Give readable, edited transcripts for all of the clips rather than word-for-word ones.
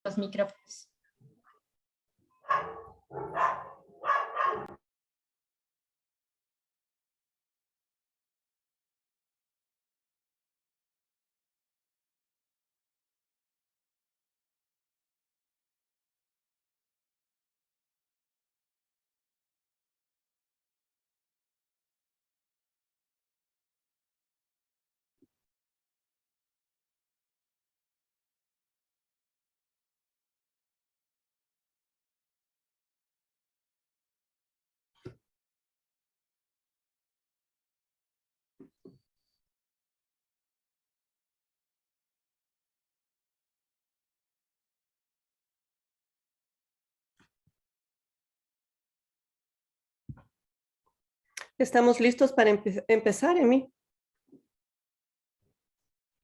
los micrófonos. ¿Estamos listos para empezar, Emi?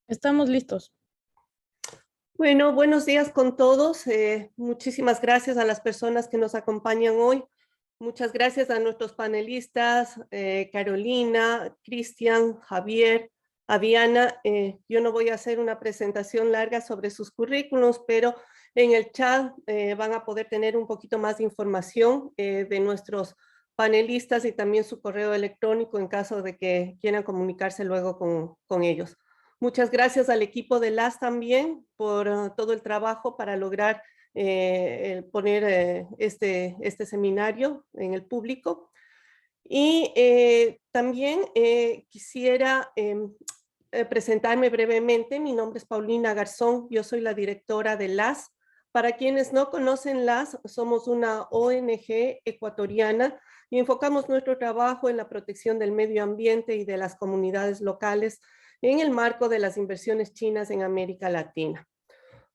Estamos listos. Bueno, buenos días con todos. Muchísimas gracias a las personas que nos acompañan hoy. Muchas gracias a nuestros panelistas, Carolina, Cristian, Javier, Aviana. Yo no voy a hacer una presentación larga sobre sus currículos, pero en el chat van a poder tener un poquito más de información de nuestros panelistas y también su correo electrónico en caso de que quieran comunicarse luego con ellos. Muchas gracias al equipo de LAS también por todo el trabajo para lograr poner este seminario en el público. Y también quisiera presentarme brevemente. Mi nombre es Paulina Garzón, yo soy la directora de LAS. Para quienes no conocen LAS, somos una ONG ecuatoriana y enfocamos nuestro trabajo en la protección del medio ambiente y de las comunidades locales en el marco de las inversiones chinas en América Latina.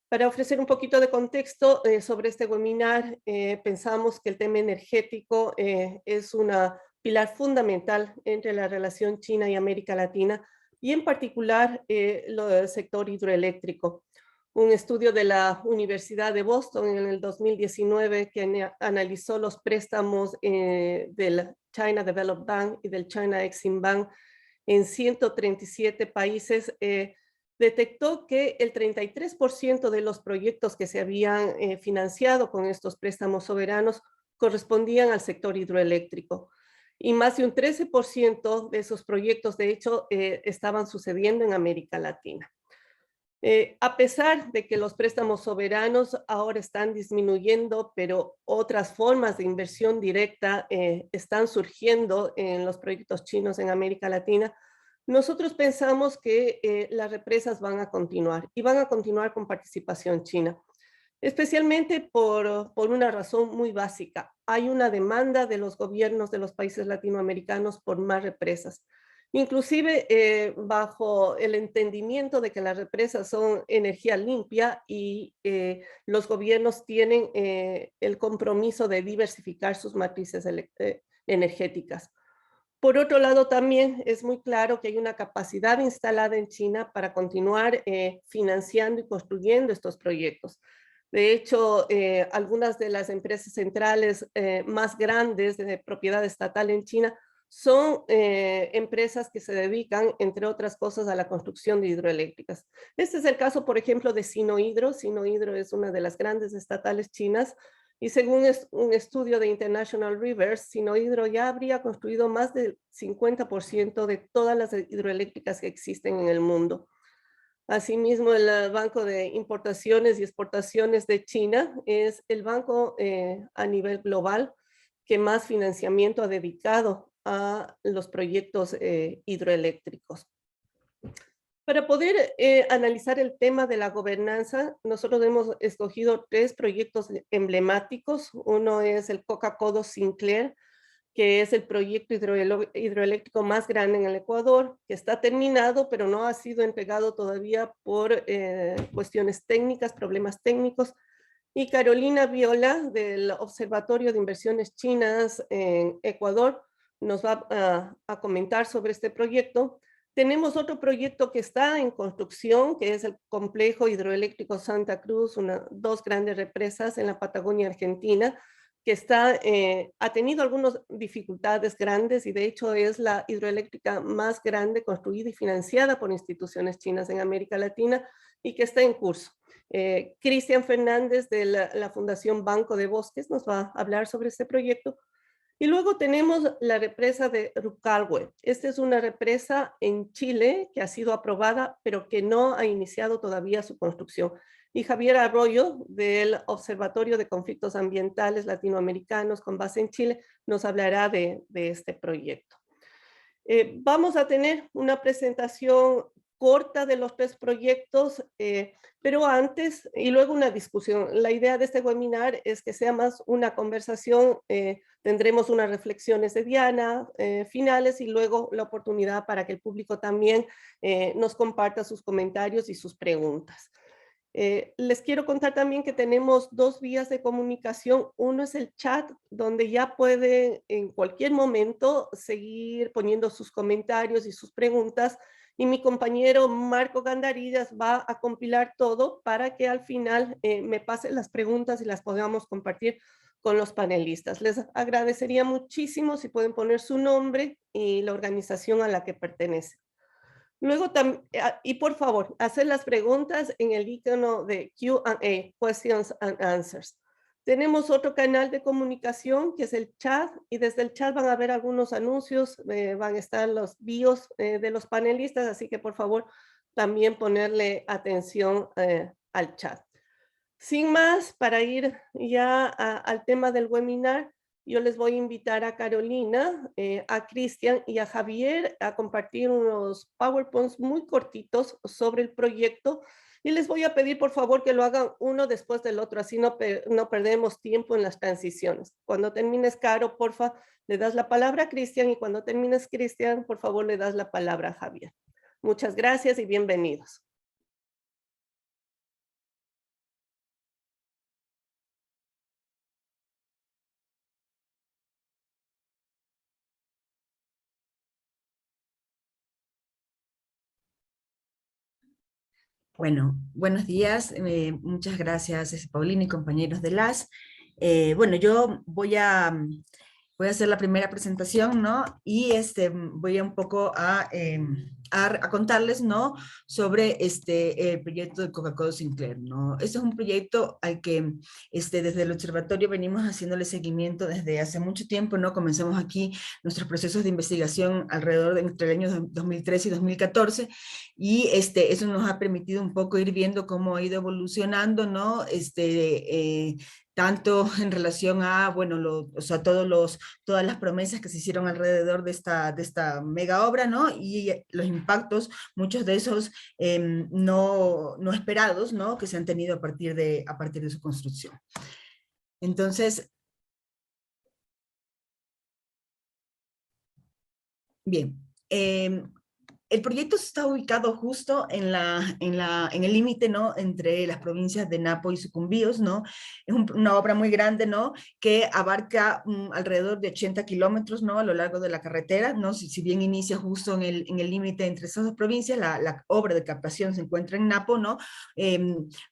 Para ofrecer un poquito de contexto sobre este webinar, pensamos que el tema energético es una pilar fundamental entre la relación China y América Latina y en particular el sector hidroeléctrico. Un estudio de la Universidad de Boston en el 2019 que analizó los préstamos del China Development Bank y del China Exim Bank en 137 países, detectó que el 33% de los proyectos que se habían financiado con estos préstamos soberanos correspondían al sector hidroeléctrico. Y más de un 13% de esos proyectos, de hecho, estaban sucediendo en América Latina. A pesar de que los préstamos soberanos ahora están disminuyendo, pero otras formas de inversión directa están surgiendo en los proyectos chinos en América Latina, nosotros pensamos que las represas van a continuar y van a continuar con participación china, especialmente por una razón muy básica. Hay una demanda de los gobiernos de los países latinoamericanos por más represas. Inclusive bajo el entendimiento de que las represas son energía limpia y los gobiernos tienen el compromiso de diversificar sus matrices energéticas. Por otro lado, también es muy claro que hay una capacidad instalada en China para continuar financiando y construyendo estos proyectos. De hecho, algunas de las empresas centrales más grandes de propiedad estatal en China son empresas que se dedican, entre otras cosas, a la construcción de hidroeléctricas. Este es el caso, por ejemplo, de Sinohydro. Sinohydro es una de las grandes estatales chinas y según un estudio de International Rivers, Sinohydro ya habría construido más del 50% de todas las hidroeléctricas que existen en el mundo. Asimismo, el Banco de Importaciones y Exportaciones de China es el banco a nivel global que más financiamiento ha dedicado a los proyectos hidroeléctricos. Para poder analizar el tema de la gobernanza, nosotros hemos escogido 3 proyectos emblemáticos. Uno es el Coca-Cola Sinclair, que es el proyecto hidroeléctrico más grande en el Ecuador, que está terminado, pero no ha sido entregado todavía por cuestiones técnicas, problemas técnicos. Y Carolina Viola, del Observatorio de Inversiones Chinas en Ecuador, nos va a comentar sobre este proyecto. Tenemos otro proyecto que está en construcción, que es el complejo hidroeléctrico Santa Cruz, 2 grandes represas en la Patagonia Argentina, que ha tenido algunas dificultades grandes y de hecho es la hidroeléctrica más grande construida y financiada por instituciones chinas en América Latina y que está en curso. Cristian Fernández de la Fundación Banco de Bosques nos va a hablar sobre este proyecto. Y luego tenemos la represa de Rucalhue. Esta es una represa en Chile que ha sido aprobada, pero que no ha iniciado todavía su construcción. Y Javier Arroyo, del Observatorio de Conflictos Ambientales Latinoamericanos con base en Chile, nos hablará de este proyecto. Vamos a tener una presentación corta de los 3 proyectos, pero antes, y luego una discusión. La idea de este webinar es que sea más una conversación, tendremos unas reflexiones de Diana, finales, y luego la oportunidad para que el público también nos comparta sus comentarios y sus preguntas. Les quiero contar también que tenemos 2 vías de comunicación. Uno es el chat, donde ya pueden en cualquier momento seguir poniendo sus comentarios y sus preguntas. Y mi compañero Marco Gandarillas va a compilar todo para que al final me pasen las preguntas y las podamos compartir con los panelistas. Les agradecería muchísimo si pueden poner su nombre y la organización a la que pertenece. Luego, y por favor, hacer las preguntas en el icono de Q&A, Questions and Answers. Tenemos otro canal de comunicación que es el chat, y desde el chat van a ver algunos anuncios, van a estar los bios de los panelistas, así que por favor también ponerle atención al chat. Sin más, para ir ya al tema del webinar, yo les voy a invitar a Carolina, a Cristian y a Javier a compartir unos PowerPoints muy cortitos sobre el proyecto, y les voy a pedir por favor que lo hagan uno después del otro, así no perdemos tiempo en las transiciones. Cuando termines, Caro, porfa, le das la palabra a Cristian, y cuando termines, Cristian, por favor, le das la palabra a Javier. Muchas gracias y bienvenidos. Bueno, buenos días. Muchas gracias, Paulina y compañeros de LAS. Bueno, yo voy a hacer la primera presentación, ¿no? Y voy a un poco a contarles, ¿no? Sobre el proyecto de Coca-Cola Sinclair, ¿no? Este es un proyecto al que desde el observatorio venimos haciéndole seguimiento desde hace mucho tiempo, ¿no? Comenzamos aquí nuestros procesos de investigación alrededor de entre el año 2013 y 2014, y eso nos ha permitido un poco ir viendo cómo ha ido evolucionando, ¿no? Tanto en relación a, bueno, o sea, todas las promesas que se hicieron alrededor de esta mega obra, ¿no? Y los impactos, muchos de esos no esperados, ¿no? Que se han tenido a partir de su construcción. Entonces, bien, el proyecto está ubicado justo en el límite, ¿no? Entre las provincias de Napo y Sucumbíos, ¿no? Es una obra muy grande, ¿no? Que abarca alrededor de 80 kilómetros, ¿no? A lo largo de la carretera, ¿no? Si bien inicia justo en el límite entre esas dos provincias, la obra de captación se encuentra en Napo, ¿no?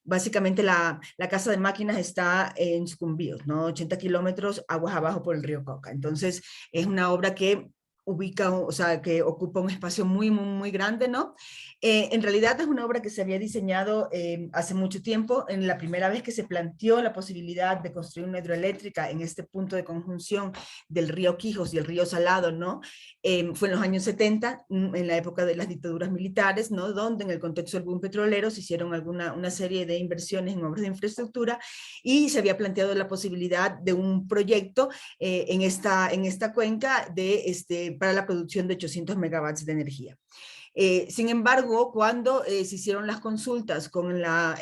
Básicamente la casa de máquinas está en Sucumbíos, ¿no? 80 kilómetros aguas abajo por el río Cauca. Entonces, es una obra que o sea, que ocupa un espacio muy, muy, muy grande, ¿no? En realidad es una obra que se había diseñado hace mucho tiempo. En la primera vez que se planteó la posibilidad de construir una hidroeléctrica en este punto de conjunción del río Quijos y el río Salado, ¿no? Fue en los años 70, en la época de las dictaduras militares, ¿no? Donde en el contexto del boom petrolero se hicieron una serie de inversiones en obras de infraestructura, y se había planteado la posibilidad de un proyecto en esta cuenca para la producción de 800 megawatts de energía. Sin embargo, cuando se hicieron las consultas con la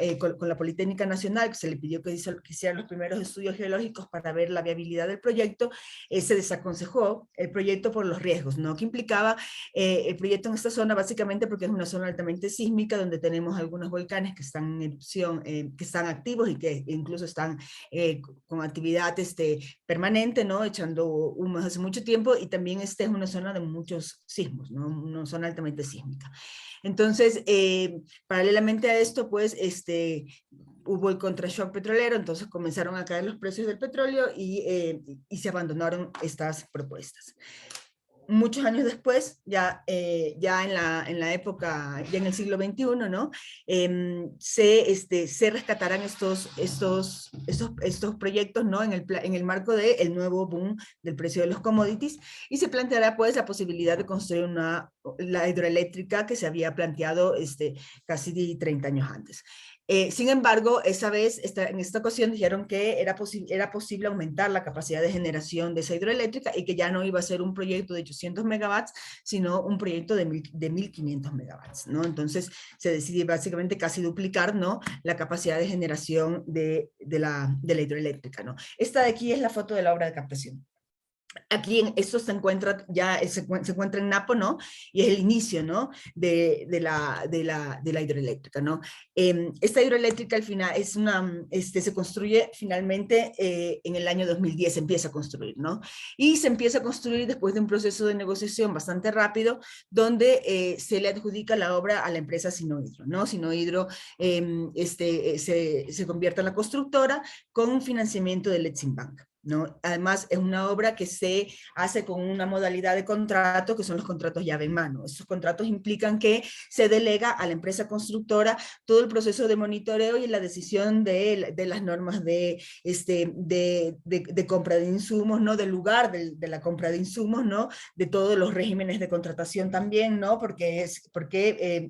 Politécnica Nacional, que se le pidió que hicieran los primeros estudios geológicos para ver la viabilidad del proyecto, se desaconsejó el proyecto por los riesgos, ¿no? Que implicaba el proyecto en esta zona, básicamente porque es una zona altamente sísmica, donde tenemos algunos volcanes que están en erupción, que están activos y que incluso están con actividad permanente, ¿no? Echando humos hace mucho tiempo, y también es una zona de muchos sismos, ¿no? Una zona altamente sísmica. sísmica. Entonces, paralelamente a esto, pues, hubo el contrashock petrolero, entonces comenzaron a caer los precios del petróleo y se abandonaron estas propuestas. Muchos años después, ya en la época, ya en el siglo XXI, ¿no? Se rescatarán estos proyectos, ¿no? En el marco del nuevo boom del precio de los commodities, y se planteará pues la posibilidad de construir la hidroeléctrica que se había planteado casi 30 años antes. Sin embargo, en esta ocasión dijeron que era posible aumentar la capacidad de generación de esa hidroeléctrica y que ya no iba a ser un proyecto de 800 megawatts, sino un proyecto de 1.500 megawatts, ¿no? Entonces se decide básicamente casi duplicar, ¿no?, la capacidad de generación de la hidroeléctrica, ¿no? Esta de aquí es la foto de la obra de captación. Aquí esto se encuentra en Napo, ¿no? Y es el inicio, ¿no? de la hidroeléctrica, ¿no? Esta hidroeléctrica al final se construye finalmente en el año 2010, se empieza a construir, ¿no? Y se empieza a construir después de un proceso de negociación bastante rápido, donde se le adjudica la obra a la empresa Sinohydro, ¿no? Sinohydro se convierte en la constructora con un financiamiento del Exim Bank, ¿no? Además, es una obra que se hace con una modalidad de contrato que son los contratos llave en mano. Estos contratos implican que se delega a la empresa constructora todo el proceso de monitoreo y la decisión de las normas de compra de insumos, ¿no? Del lugar de la compra de insumos, ¿no? De todos los regímenes de contratación también, ¿no? Porque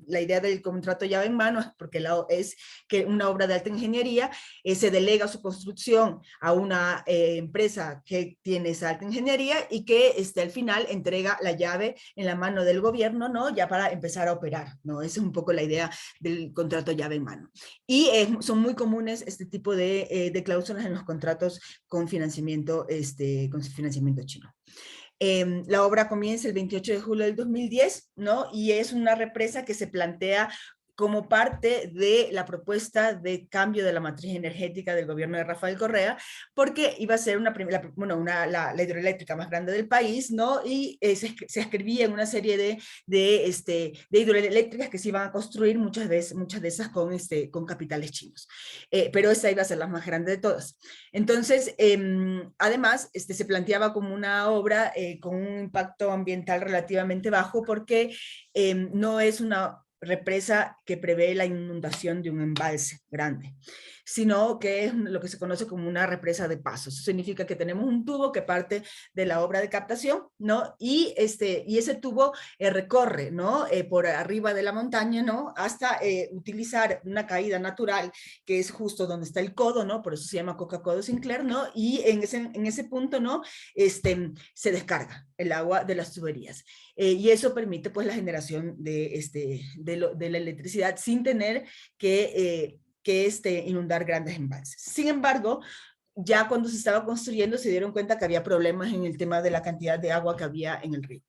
la idea del contrato llave en mano es porque es que una obra de alta ingeniería se delega su construcción a una empresa que tiene esa alta ingeniería y que al final entrega la llave en la mano del gobierno, ¿no? Ya para empezar a operar, ¿no? Esa es un poco la idea del contrato llave en mano. Y son muy comunes este tipo de cláusulas en los contratos con financiamiento chino. La obra comienza el 28 de julio del 2010, ¿no? Y es una represa que se plantea como parte de la propuesta de cambio de la matriz energética del gobierno de Rafael Correa, porque iba a ser la hidroeléctrica más grande del país, ¿no? Y se escribía en una serie de hidroeléctricas que se iban a construir, muchas de esas con capitales chinos. Pero esa iba a ser la más grande de todas. Entonces, además, se planteaba como una obra con un impacto ambiental relativamente bajo, porque no es una represa que prevé la inundación de un embalse grande, sino que es lo que se conoce como una represa de paso. Eso significa que tenemos un tubo que parte de la obra de captación, ¿no? Y ese tubo recorre, ¿no? Por arriba de la montaña, ¿no? Hasta utilizar una caída natural, que es justo donde está el codo, ¿no? Por eso se llama Coca-Codo Sinclair, ¿no? Y en ese punto, ¿no? Se descarga el agua de las tuberías. Y eso permite pues la generación de la electricidad sin tener que inundar grandes embalses. Sin embargo, ya cuando se estaba construyendo se dieron cuenta que había problemas en el tema de la cantidad de agua que había en el río,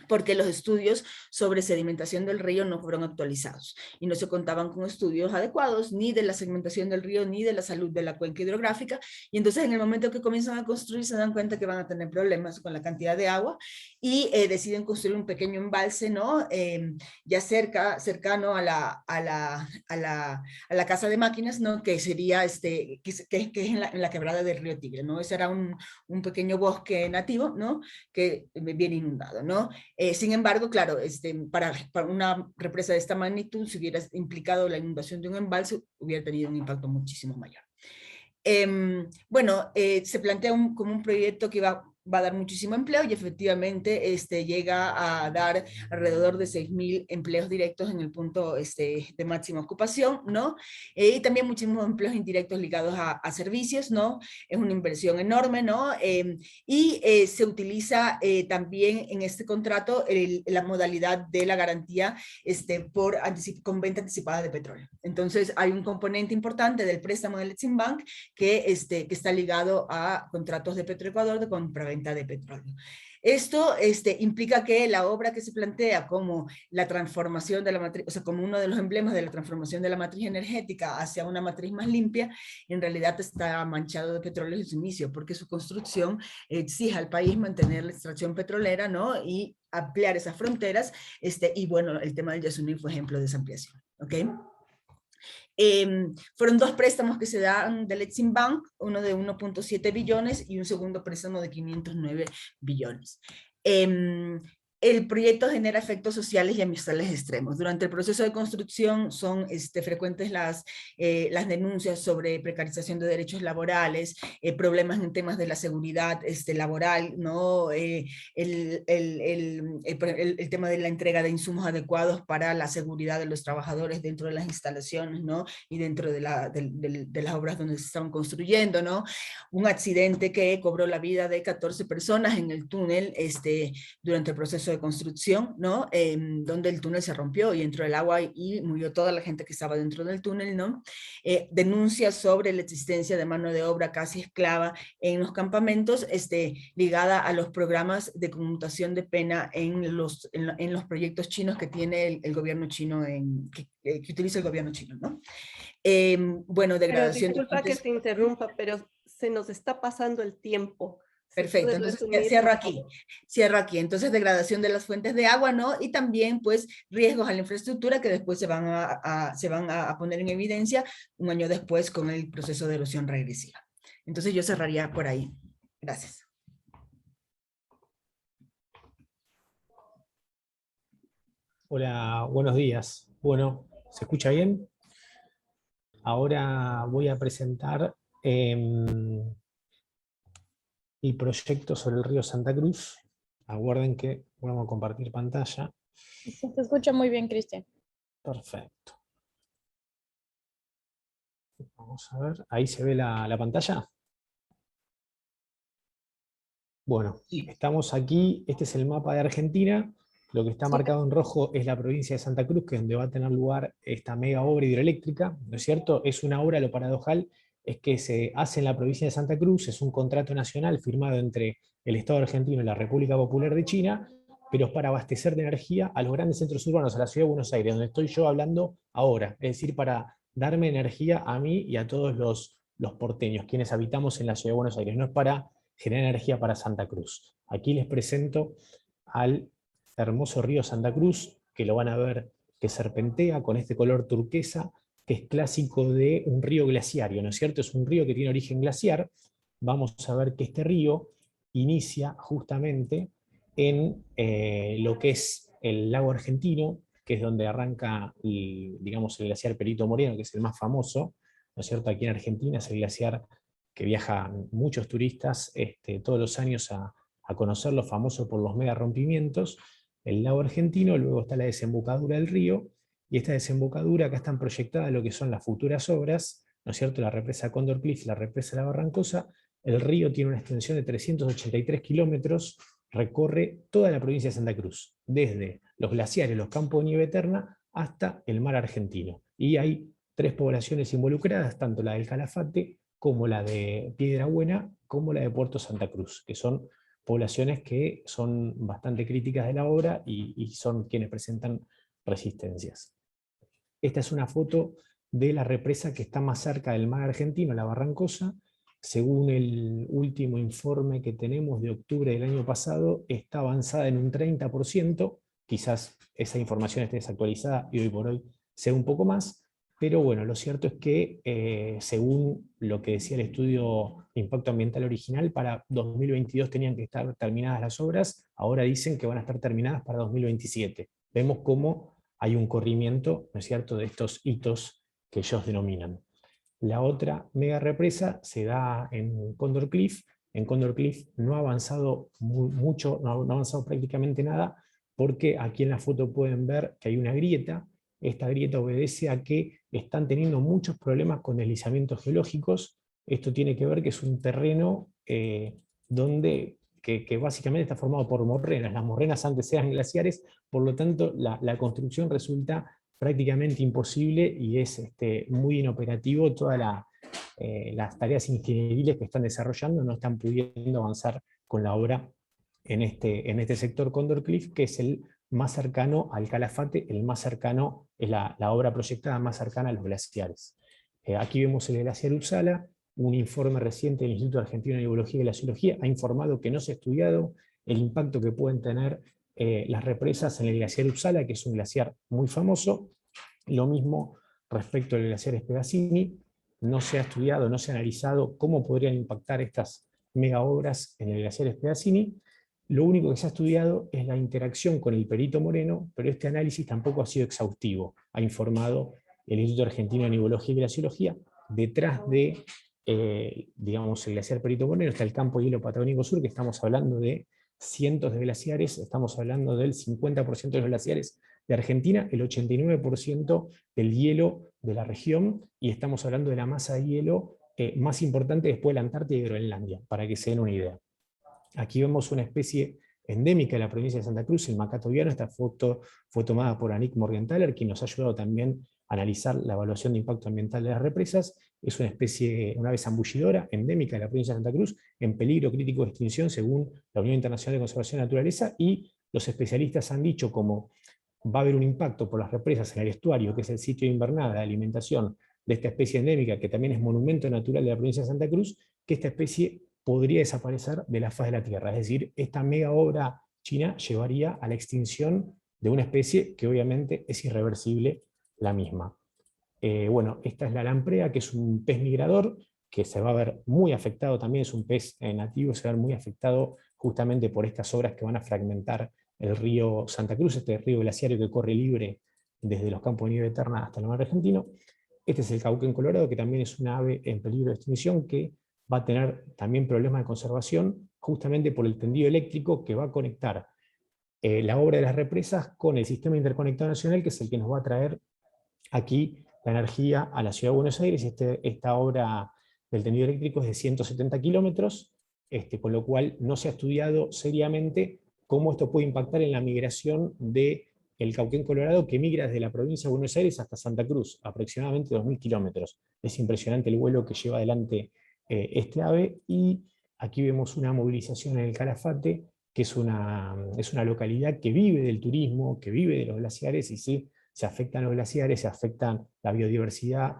porque los estudios sobre sedimentación del río no fueron actualizados y no se contaban con estudios adecuados ni de la segmentación del río ni de la salud de la cuenca hidrográfica, y entonces en el momento que comienzan a construir se dan cuenta que van a tener problemas con la cantidad de agua y deciden construir un pequeño embalse, ¿no? Ya cercano a la casa de máquinas, ¿no? Que sería que es en la quebrada del río Tigre, ¿no? Ese era un pequeño bosque nativo, ¿no? Que viene inundado, ¿no? Sin embargo, claro, para una represa de esta magnitud, si hubiera implicado la inundación de un embalse, hubiera tenido un impacto muchísimo mayor. Se plantea como un proyecto que va a dar muchísimo empleo y efectivamente llega a dar alrededor de 6.000 empleos directos en el punto de máxima ocupación, ¿no? Y también muchísimos empleos indirectos ligados a servicios, ¿no? Es una inversión enorme, ¿no? Se utiliza también en este contrato la modalidad de la garantía con venta anticipada de petróleo. Entonces hay un componente importante del préstamo del Exim Bank que está ligado a contratos de Petroecuador de compraventa de petróleo. Esto implica que la obra que se plantea como la transformación de la matriz, o sea, como uno de los emblemas de la transformación de la matriz energética hacia una matriz más limpia, en realidad está manchado de petróleo desde su inicio, porque su construcción exige al país mantener la extracción petrolera, ¿no? Y ampliar esas fronteras, y bueno, el tema del Yasuní fue ejemplo de esa ampliación, ¿ok? Fueron dos préstamos que se dan del Exim Bank, uno de 1.7 billones y un segundo préstamo de 509 billones. El proyecto genera efectos sociales y ambientales extremos. Durante el proceso de construcción son frecuentes las denuncias sobre precarización de derechos laborales, problemas en temas de la seguridad laboral, ¿no? El tema de la entrega de insumos adecuados para la seguridad de los trabajadores dentro de las instalaciones, ¿no? Y dentro de las obras donde se estaban construyendo, ¿no? Un accidente que cobró la vida de 14 personas en el túnel durante el proceso de construcción, ¿no? Donde el túnel se rompió y entró el agua y murió toda la gente que estaba dentro del túnel, ¿no? Denuncias sobre la existencia de mano de obra casi esclava en los campamentos, ligada a los programas de conmutación de pena en los proyectos chinos que tiene el gobierno chino, que utiliza el gobierno chino, ¿no? Bueno, degradación Pero disculpa de que te interrumpa, pero se nos está pasando el tiempo. Si Perfecto, puedes entonces resumir, cierro aquí. Entonces, degradación de las fuentes de agua, ¿no? Y también, pues, riesgos a la infraestructura que después se van a poner en evidencia un año después con el proceso de erosión regresiva. Entonces, yo cerraría por ahí. Gracias. Hola, buenos días. Bueno, ¿se escucha bien? Ahora voy a presentar el proyecto sobre el río Santa Cruz. Aguarden que vamos a compartir pantalla. Se te escucha muy bien, Cristian. Perfecto. Vamos a ver, ahí se ve la pantalla. Bueno, estamos aquí, este es el mapa de Argentina. Lo que está marcado en rojo es la provincia de Santa Cruz, que es donde va a tener lugar esta mega obra hidroeléctrica, ¿no es cierto? Es una obra, lo paradojal es que se hace en la provincia de Santa Cruz, es un contrato nacional firmado entre el Estado argentino y la República Popular de China, pero es para abastecer de energía a los grandes centros urbanos, a la ciudad de Buenos Aires, donde estoy yo hablando ahora, es decir, para darme energía a mí y a todos los porteños, quienes habitamos en la ciudad de Buenos Aires, no es para generar energía para Santa Cruz. Aquí les presento al hermoso río Santa Cruz, que lo van a ver que serpentea con este color turquesa, que es clásico de un río glaciario, ¿no es cierto? Es un río que tiene origen glaciar. Vamos a ver que este río inicia justamente en lo que es el lago argentino, que es donde arranca, digamos, el glaciar Perito Moreno, que es el más famoso, ¿no es cierto? Aquí en Argentina es el glaciar que viajan muchos turistas todos los años a conocerlo, famoso por los mega rompimientos. El lago argentino, luego está la desembocadura del río, y esta desembocadura acá están proyectadas lo que son las futuras obras, ¿no es cierto? La represa Cóndor Cliff, la represa La Barrancosa. El río tiene una extensión de 383 kilómetros, recorre toda la provincia de Santa Cruz, desde los glaciares, los campos de nieve eterna, hasta el mar argentino. Y hay 3 poblaciones involucradas, tanto la del Calafate, como la de Piedra Buena, como la de Puerto Santa Cruz, que son poblaciones que son bastante críticas de la obra y son quienes presentan resistencias. Esta es una foto de la represa que está más cerca del mar argentino, la Barrancosa. Según el último informe que tenemos de octubre del año pasado, está avanzada en un 30%, quizás esa información esté desactualizada y hoy por hoy sea un poco más, pero bueno, lo cierto es que según lo que decía el estudio de impacto ambiental original, para 2022 tenían que estar terminadas las obras, ahora dicen que van a estar terminadas para 2027. Vemos cómo hay un corrimiento, ¿no es cierto?, de estos hitos que ellos denominan. La otra mega represa se da en Cóndor Cliff. En Cóndor Cliff no ha avanzado mucho, no ha avanzado prácticamente nada, porque aquí en la foto pueden ver que hay una grieta. Esta grieta obedece a que están teniendo muchos problemas con deslizamientos geológicos. Esto tiene que ver que es un terreno que básicamente está formado por morrenas. Las morrenas antes eran glaciares, por lo tanto la construcción resulta prácticamente imposible y es muy inoperativo. Todas las tareas ingenieriles que están desarrollando no están pudiendo avanzar con la obra en este sector Condor Cliff, que es el más cercano al Calafate, el más cercano, es la obra proyectada más cercana a los glaciares. Aquí vemos el glaciar Uppsala. Un informe reciente del Instituto Argentino de Biología y Glaciología ha informado que no se ha estudiado el impacto que pueden tener las represas en el glaciar Uppsala, que es un glaciar muy famoso. Lo mismo respecto al glaciar Spegazzini. No se ha estudiado, no se ha analizado cómo podrían impactar estas mega obras en el glaciar Spegazzini. Lo único que se ha estudiado es la interacción con el Perito Moreno, pero este análisis tampoco ha sido exhaustivo, ha informado el Instituto Argentino de Neumología y Glaciología. Detrás de digamos, el glaciar Perito Moreno está el campo de hielo Patagónico Sur, que estamos hablando de cientos de glaciares, estamos hablando del 50% de los glaciares de Argentina, el 89% del hielo de la región, y estamos hablando de la masa de hielo más importante después de la Antártida y Groenlandia, para que se den una idea. Aquí vemos una especie endémica de la provincia de Santa Cruz, el macato viano. Esta foto fue tomada por Anik Morgenthaler, quien nos ha ayudado también a analizar la evaluación de impacto ambiental de las represas. Es una especie, una ave zambullidora, endémica de la provincia de Santa Cruz, en peligro crítico de extinción según la Unión Internacional de Conservación de la Naturaleza, y los especialistas han dicho, como va a haber un impacto por las represas en el estuario, que es el sitio de invernada, de alimentación de esta especie endémica, que también es monumento natural de la provincia de Santa Cruz, que esta especie podría desaparecer de la faz de la Tierra. Es decir, esta mega obra china llevaría a la extinción de una especie que obviamente es irreversible la misma. Bueno, esta es la lamprea, que es un pez migrador, que se va a ver muy afectado también, es un pez nativo, se va a ver muy afectado justamente por estas obras que van a fragmentar el río Santa Cruz, este río glaciario que corre libre desde los campos de nieve eterna hasta el mar argentino. Este es el cauquén colorado, que también es una ave en peligro de extinción, que va a tener también problemas de conservación, justamente por el tendido eléctrico que va a conectar la obra de las represas con el sistema interconectado nacional, que es el que nos va a traer aquí la energía a la ciudad de Buenos Aires. Esta obra del tendido eléctrico es de 170 kilómetros, con lo cual no se ha estudiado seriamente cómo esto puede impactar en la migración del cauquén colorado, que migra desde la provincia de Buenos Aires hasta Santa Cruz, aproximadamente 2.000 kilómetros. Es impresionante el vuelo que lleva adelante este ave. Y aquí vemos una movilización en el Calafate, que es una localidad que vive del turismo, que vive de los glaciares, y sí, se afectan los glaciares, se afectan la biodiversidad.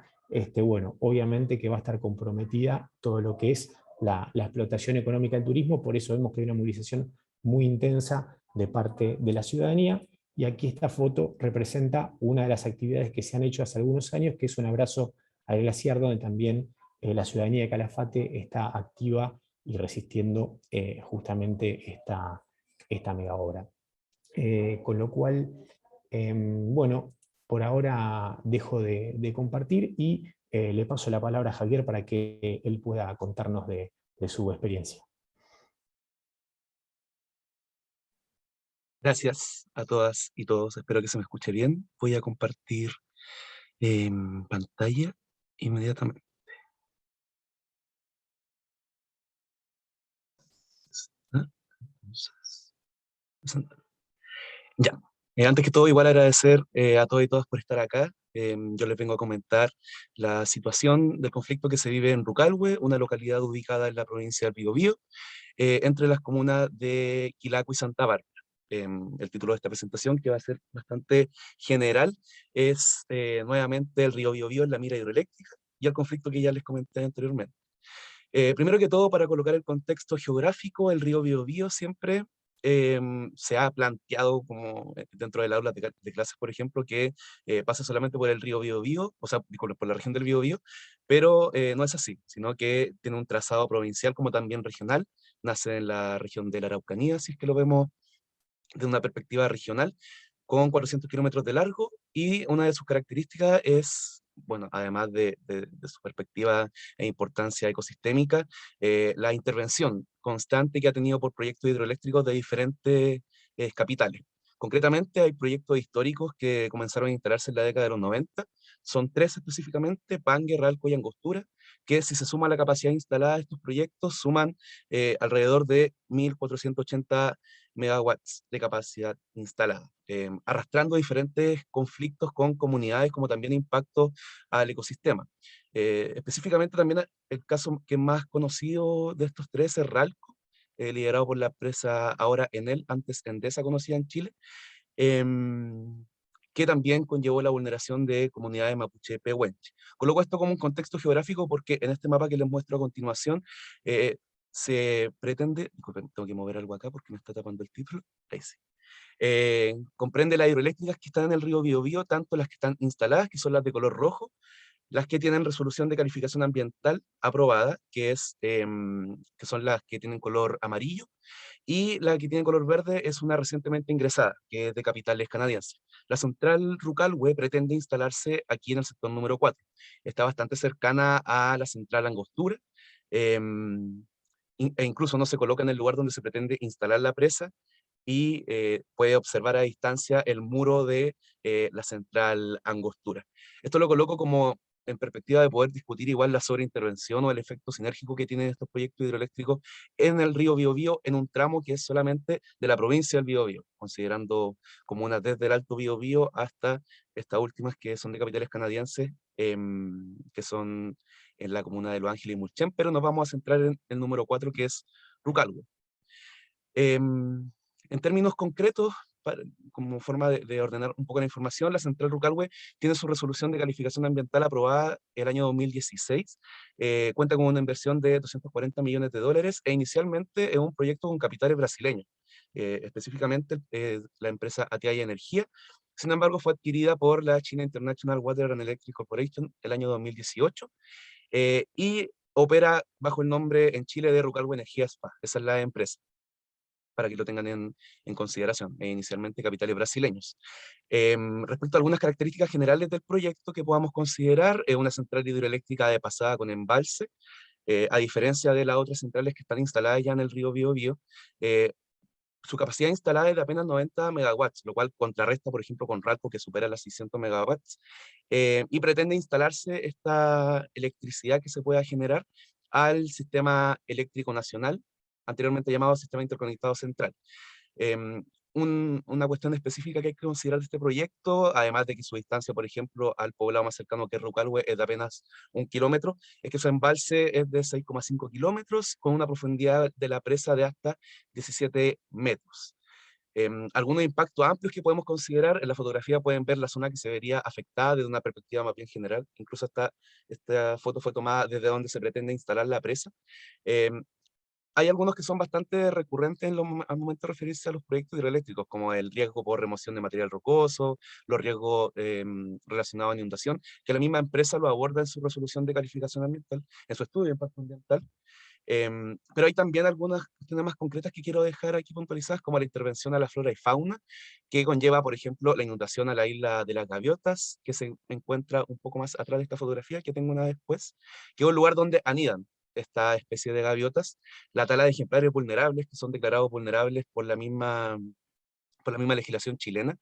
Bueno, obviamente que va a estar comprometida todo lo que es la explotación económica del turismo. Por eso vemos que hay una movilización muy intensa de parte de la ciudadanía. Y aquí esta foto representa una de las actividades que se han hecho hace algunos años, que es un abrazo al glaciar, donde también la ciudadanía de Calafate está activa y resistiendo justamente esta mega obra. Con lo cual, bueno, por ahora dejo de compartir y le paso la palabra a Javier para que él pueda contarnos de su experiencia. Gracias a todas y todos, espero que se me escuche bien. Voy a compartir pantalla inmediatamente. ¿Ah? Entonces, ya. Antes que todo, igual agradecer a todos y todas por estar acá. Yo les vengo a comentar la situación del conflicto que se vive en Rucalhue, una localidad ubicada en la provincia del Biobío, entre las comunas de Quilaco y Santa Bárbara. El título de esta presentación, que va a ser bastante general, es nuevamente el río Biobío en la mira hidroeléctrica y el conflicto que ya les comenté anteriormente. Primero que todo, para colocar el contexto geográfico, el río Biobío siempre se ha planteado como dentro del aula de clases, por ejemplo, que pasa solamente por el río Biobío, o sea, por la región del Biobío, pero no es así, sino que tiene un trazado provincial como también regional. Nace en la región de la Araucanía, si es que lo vemos de una perspectiva regional, con 400 kilómetros de largo, y una de sus características es, bueno, además de su perspectiva e importancia ecosistémica, la intervención constante que ha tenido por proyectos hidroeléctricos de diferentes capitales. Concretamente, hay proyectos históricos que comenzaron a instalarse en la década de los 90, son 3 específicamente: Pangue, Ralco y Angostura, que si se suma la capacidad instalada de estos proyectos, suman alrededor de 1.480 megawatts de capacidad instalada, arrastrando diferentes conflictos con comunidades, como también impactos al ecosistema. Específicamente también el caso que más conocido de estos 3 es Ralco, liderado por la empresa ahora Enel, antes Endesa, conocida en Chile, em, que también conllevó la vulneración de comunidades mapuche pehuenche. Coloco esto como un contexto geográfico porque en este mapa que les muestro a continuación se pretende, disculpen, tengo que mover algo acá porque me está tapando el título, ahí sí. Comprende las hidroeléctricas que están en el río Biobío, tanto las que están instaladas, que son las de color rojo, las que tienen resolución de calificación ambiental aprobada, que son las que tienen color amarillo, y la que tiene color verde es una recientemente ingresada, que es de capitales canadienses. La central Rucalhue pretende instalarse aquí en el sector número 4. Está bastante cercana a la central Angostura, e incluso no se coloca en el lugar donde se pretende instalar la presa, y puede observar a distancia el muro de la central Angostura. Esto lo coloco como en perspectiva de poder discutir igual la sobreintervención o el efecto sinérgico que tienen estos proyectos hidroeléctricos en el río Biobío, en un tramo que es solamente de la provincia del Biobío, considerando comunas desde el Alto Biobío hasta estas últimas que son de capitales canadienses, que son en la comuna de Los Ángeles y Mulchen, pero nos vamos a centrar en el número 4, que es Rucalhue. En términos concretos, como forma de ordenar un poco la información, la central Rucalhue tiene su resolución de calificación ambiental aprobada el año 2016, cuenta con una inversión de $240 millones e inicialmente es un proyecto con capitales brasileños, específicamente la empresa Atiaya Energía. Sin embargo, fue adquirida por la China International Water and Electric Corporation el año 2018 y opera bajo el nombre en Chile de Rucalhue Energía S.p.A. Esa es la empresa, para que lo tengan en consideración, inicialmente capitales brasileños. Respecto a algunas características generales del proyecto que podamos considerar, es una central hidroeléctrica de pasada con embalse, a diferencia de las otras centrales que están instaladas ya en el río Biobío. Su capacidad instalada es de apenas 90 megawatts, lo cual contrarresta, por ejemplo, con Ralco, que supera las 600 megawatts, y pretende instalarse esta electricidad que se pueda generar al sistema eléctrico nacional, anteriormente llamado Sistema Interconectado Central. Una cuestión específica que hay que considerar de este proyecto, además de que su distancia, por ejemplo, al poblado más cercano que es Rucalhue es de apenas 1 kilómetro, es que su embalse es de 6,5 kilómetros, con una profundidad de la presa de hasta 17 metros. Algunos impactos amplios que podemos considerar, en la fotografía pueden ver la zona que se vería afectada desde una perspectiva más bien general, incluso esta foto fue tomada desde donde se pretende instalar la presa. Hay algunos que son bastante recurrentes al momento de referirse a los proyectos hidroeléctricos, como el riesgo por remoción de material rocoso, los riesgos relacionados a inundación, que la misma empresa lo aborda en su resolución de calificación ambiental, en su estudio de impacto ambiental. Pero hay también algunas cuestiones más concretas que quiero dejar aquí puntualizadas, como la intervención a la flora y fauna, que conlleva, por ejemplo, la inundación a la isla de las Gaviotas, que se encuentra un poco más atrás de esta fotografía, que tengo una después, que es un lugar donde anidan esta especie de gaviotas, la tala de ejemplares vulnerables, que son declarados vulnerables por la misma legislación chilena,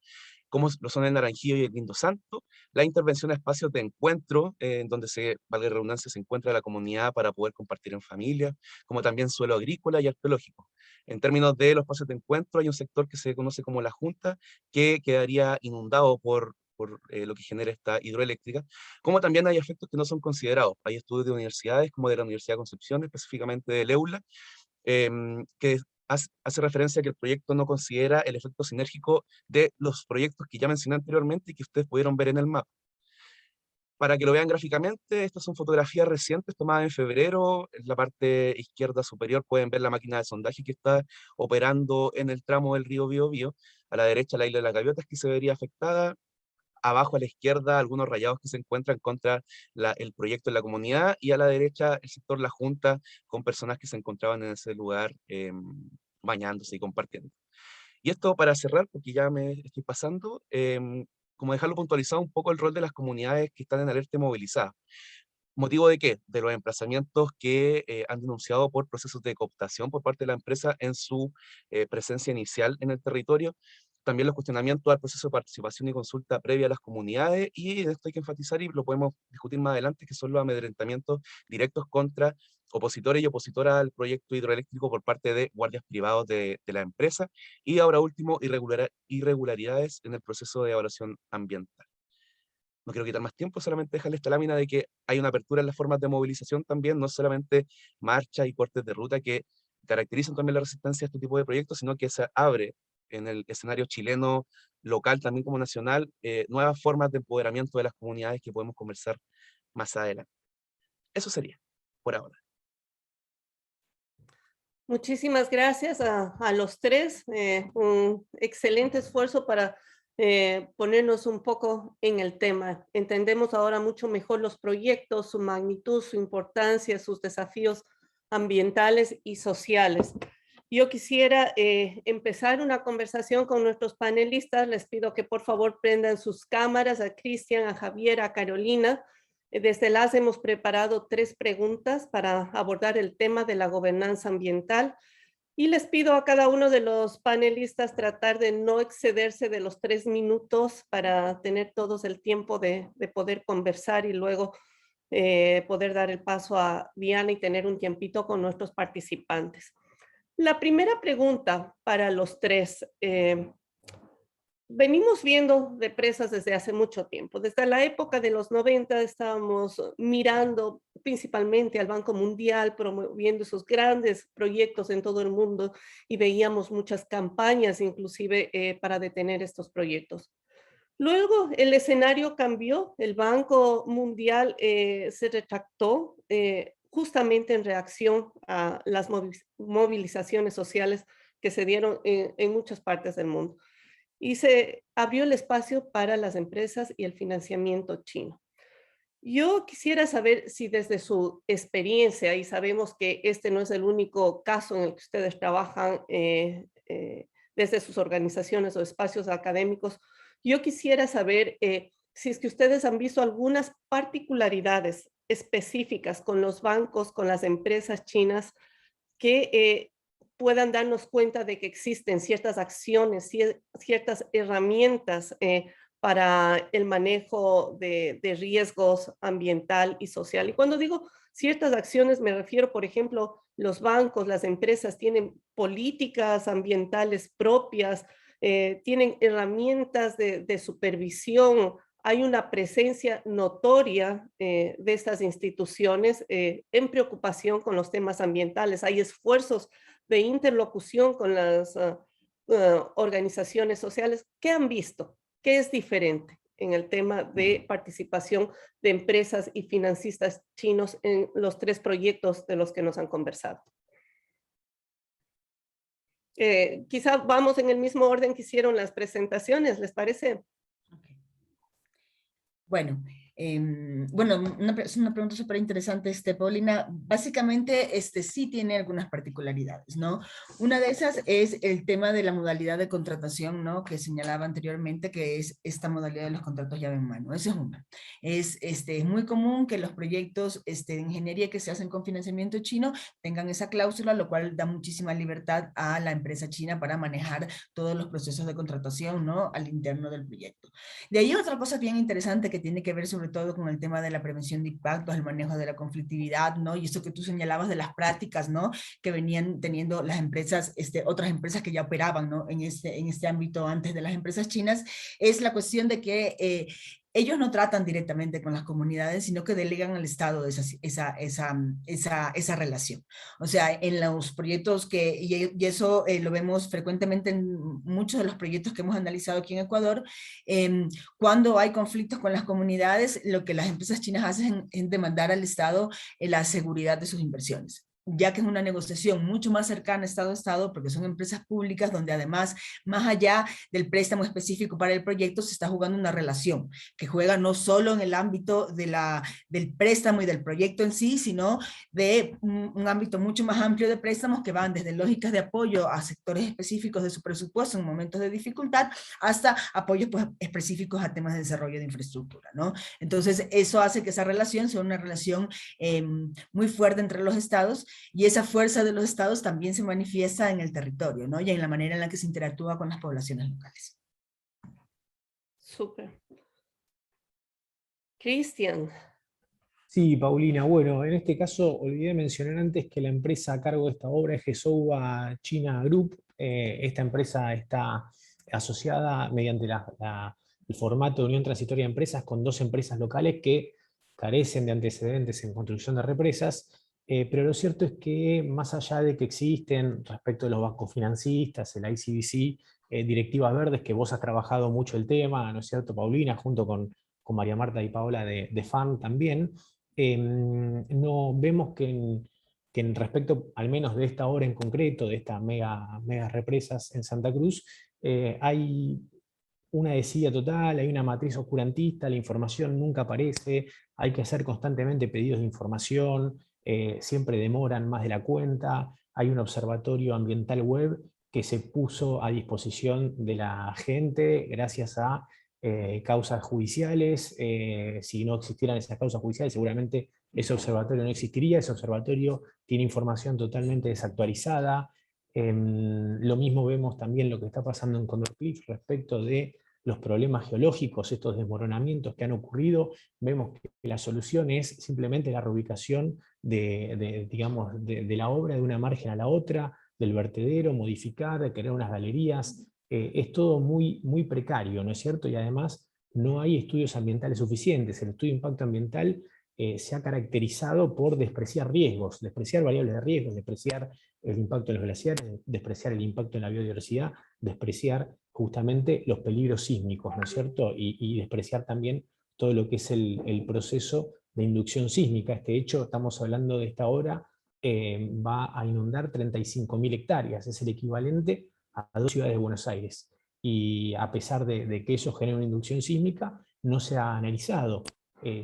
como lo son el Naranjillo y el Lindo Santo, la intervención a espacios de encuentro, en donde valga la redundancia, se encuentra la comunidad para poder compartir en familia, como también suelo agrícola y arqueológico. En términos de los espacios de encuentro, hay un sector que se conoce como la Junta, que quedaría inundado por lo que genera esta hidroeléctrica, como también hay efectos que no son considerados. Hay estudios de universidades, como de la Universidad de Concepción, específicamente del EULA, que hace referencia a que el proyecto no considera el efecto sinérgico de los proyectos que ya mencioné anteriormente y que ustedes pudieron ver en el mapa. Para que lo vean gráficamente, estas son fotografías recientes tomadas en febrero. En la parte izquierda superior pueden ver la máquina de sondaje que está operando en el tramo del río Biobío. A la derecha la isla de las Gaviotas, que se vería afectada. Abajo a la izquierda algunos rayados que se encuentran contra el proyecto en la comunidad, y a la derecha el sector La Junta, con personas que se encontraban en ese lugar bañándose y compartiendo. Y esto para cerrar, porque ya me estoy pasando, como dejarlo puntualizado un poco el rol de las comunidades que están en alerta y movilizadas. ¿Motivo de qué? De los emplazamientos que han denunciado por procesos de cooptación por parte de la empresa en su presencia inicial en el territorio. También los cuestionamientos al proceso de participación y consulta previa a las comunidades, y esto hay que enfatizar y lo podemos discutir más adelante, que son los amedrentamientos directos contra opositores y opositoras al proyecto hidroeléctrico por parte de guardias privados de la empresa, y ahora último, irregularidades en el proceso de evaluación ambiental. No quiero quitar más tiempo, solamente dejarle esta lámina de que hay una apertura en las formas de movilización también, no solamente marchas y cortes de ruta, que caracterizan también la resistencia a este tipo de proyectos, sino que se abre en el escenario chileno, local también como nacional, nuevas formas de empoderamiento de las comunidades que podemos conversar más adelante. Eso sería, por ahora. Muchísimas gracias a los tres. Un excelente esfuerzo para ponernos un poco en el tema. Entendemos ahora mucho mejor los proyectos, su magnitud, su importancia, sus desafíos ambientales y sociales. Yo quisiera empezar una conversación con nuestros panelistas. Les pido que por favor prendan sus cámaras, a Cristian, a Javier, a Carolina. Desde LAS hemos preparado 3 preguntas para abordar el tema de la gobernanza ambiental y les pido a cada uno de los panelistas tratar de no excederse de los 3 minutos para tener todos el tiempo de poder conversar y luego poder dar el paso a Diana y tener un tiempito con nuestros participantes. La primera pregunta para los 3. Venimos viendo represas desde hace mucho tiempo. Desde la época de los 90 estábamos mirando principalmente al Banco Mundial promoviendo esos grandes proyectos en todo el mundo y veíamos muchas campañas inclusive para detener estos proyectos. Luego el escenario cambió, el Banco Mundial se retractó justamente en reacción a las movilizaciones sociales que se dieron en muchas partes del mundo. Y se abrió el espacio para las empresas y el financiamiento chino. Yo quisiera saber si desde su experiencia, y sabemos que este no es el único caso en el que ustedes trabajan desde sus organizaciones o espacios académicos, yo quisiera saber si es que ustedes han visto algunas particularidades específicas con los bancos, con las empresas chinas, que puedan darnos cuenta de que existen ciertas acciones, ciertas herramientas para el manejo de riesgos ambiental y social. Y cuando digo ciertas acciones me refiero, por ejemplo, los bancos, las empresas tienen políticas ambientales propias, tienen herramientas de supervisión, hay una presencia notoria de estas instituciones en preocupación con los temas ambientales, hay esfuerzos de interlocución con las organizaciones sociales. ¿Qué han visto? ¿Qué es diferente en el tema de participación de empresas y financistas chinos en los 3 proyectos de los que nos han conversado? Quizá vamos en el mismo orden que hicieron las presentaciones, ¿les parece? Okay. Bueno, es una pregunta súper interesante, Paulina. Básicamente, sí tiene algunas particularidades, ¿no? Una de esas es el tema de la modalidad de contratación, ¿no? Que señalaba anteriormente, que es esta modalidad de los contratos llave en mano. Esa es una. Es muy común que los proyectos de ingeniería que se hacen con financiamiento chino tengan esa cláusula, lo cual da muchísima libertad a la empresa china para manejar todos los procesos de contratación, ¿no? Al interno del proyecto. De ahí otra cosa bien interesante que tiene que ver sobre todo con el tema de la prevención de impactos, el manejo de la conflictividad, ¿no? Y eso que tú señalabas de las prácticas, ¿no? Que venían teniendo las empresas, otras empresas que ya operaban, ¿no? En este ámbito antes de las empresas chinas, es la cuestión de que ellos no tratan directamente con las comunidades, sino que delegan al Estado esa relación. O sea, en los proyectos y eso lo vemos frecuentemente en muchos de los proyectos que hemos analizado aquí en Ecuador, cuando hay conflictos con las comunidades, lo que las empresas chinas hacen es demandar al Estado la seguridad de sus inversiones, ya que es una negociación mucho más cercana Estado a Estado, porque son empresas públicas donde además, más allá del préstamo específico para el proyecto, se está jugando una relación, que juega no solo en el ámbito del préstamo y del proyecto en sí, sino de un ámbito mucho más amplio de préstamos que van desde lógicas de apoyo a sectores específicos de su presupuesto en momentos de dificultad, hasta apoyos pues, específicos a temas de desarrollo de infraestructura, ¿no? Entonces, eso hace que esa relación sea una relación muy fuerte entre los estados, y esa fuerza de los estados también se manifiesta en el territorio, ¿no? Y en la manera en la que se interactúa con las poblaciones locales. Súper. Cristian. Sí, Paulina, bueno, en este caso olvidé mencionar antes que la empresa a cargo de esta obra es Gesouba China Group. Esta empresa está asociada mediante el formato de unión transitoria de empresas con 2 empresas locales que carecen de antecedentes en construcción de represas. Pero lo cierto es que más allá de que existen respecto de los bancos financistas, el ICBC, directivas verdes, que vos has trabajado mucho el tema, ¿no es cierto, Paulina, junto con María Marta y Paola de FAN también, no vemos que en respecto al menos de esta obra en concreto, de estas mega represas en Santa Cruz, hay una desidia total, hay una matriz oscurantista, la información nunca aparece, hay que hacer constantemente pedidos de información, siempre demoran más de la cuenta, hay un observatorio ambiental web que se puso a disposición de la gente gracias a causas judiciales. Si no existieran esas causas judiciales, seguramente ese observatorio no existiría. Ese observatorio tiene información totalmente desactualizada. Lo mismo vemos también lo que está pasando en Condor Cliff respecto de los problemas geológicos, estos desmoronamientos que han ocurrido. Vemos que la solución es simplemente la reubicación digamos, de la obra de una margen a la otra, del vertedero, modificar, crear unas galerías. Es todo muy, muy precario, ¿no es cierto? Y además no hay estudios ambientales suficientes. El estudio de impacto ambiental se ha caracterizado por despreciar riesgos, despreciar variables de riesgo, despreciar el impacto en los glaciares, despreciar el impacto en la biodiversidad, despreciar justamente los peligros sísmicos, ¿no es cierto? Y despreciar también todo lo que es el proceso de inducción sísmica. Este hecho, estamos hablando de esta obra, va a inundar 35.000 hectáreas, es el equivalente a 2 ciudades de Buenos Aires. Y a pesar de que eso genera una inducción sísmica, no se ha analizado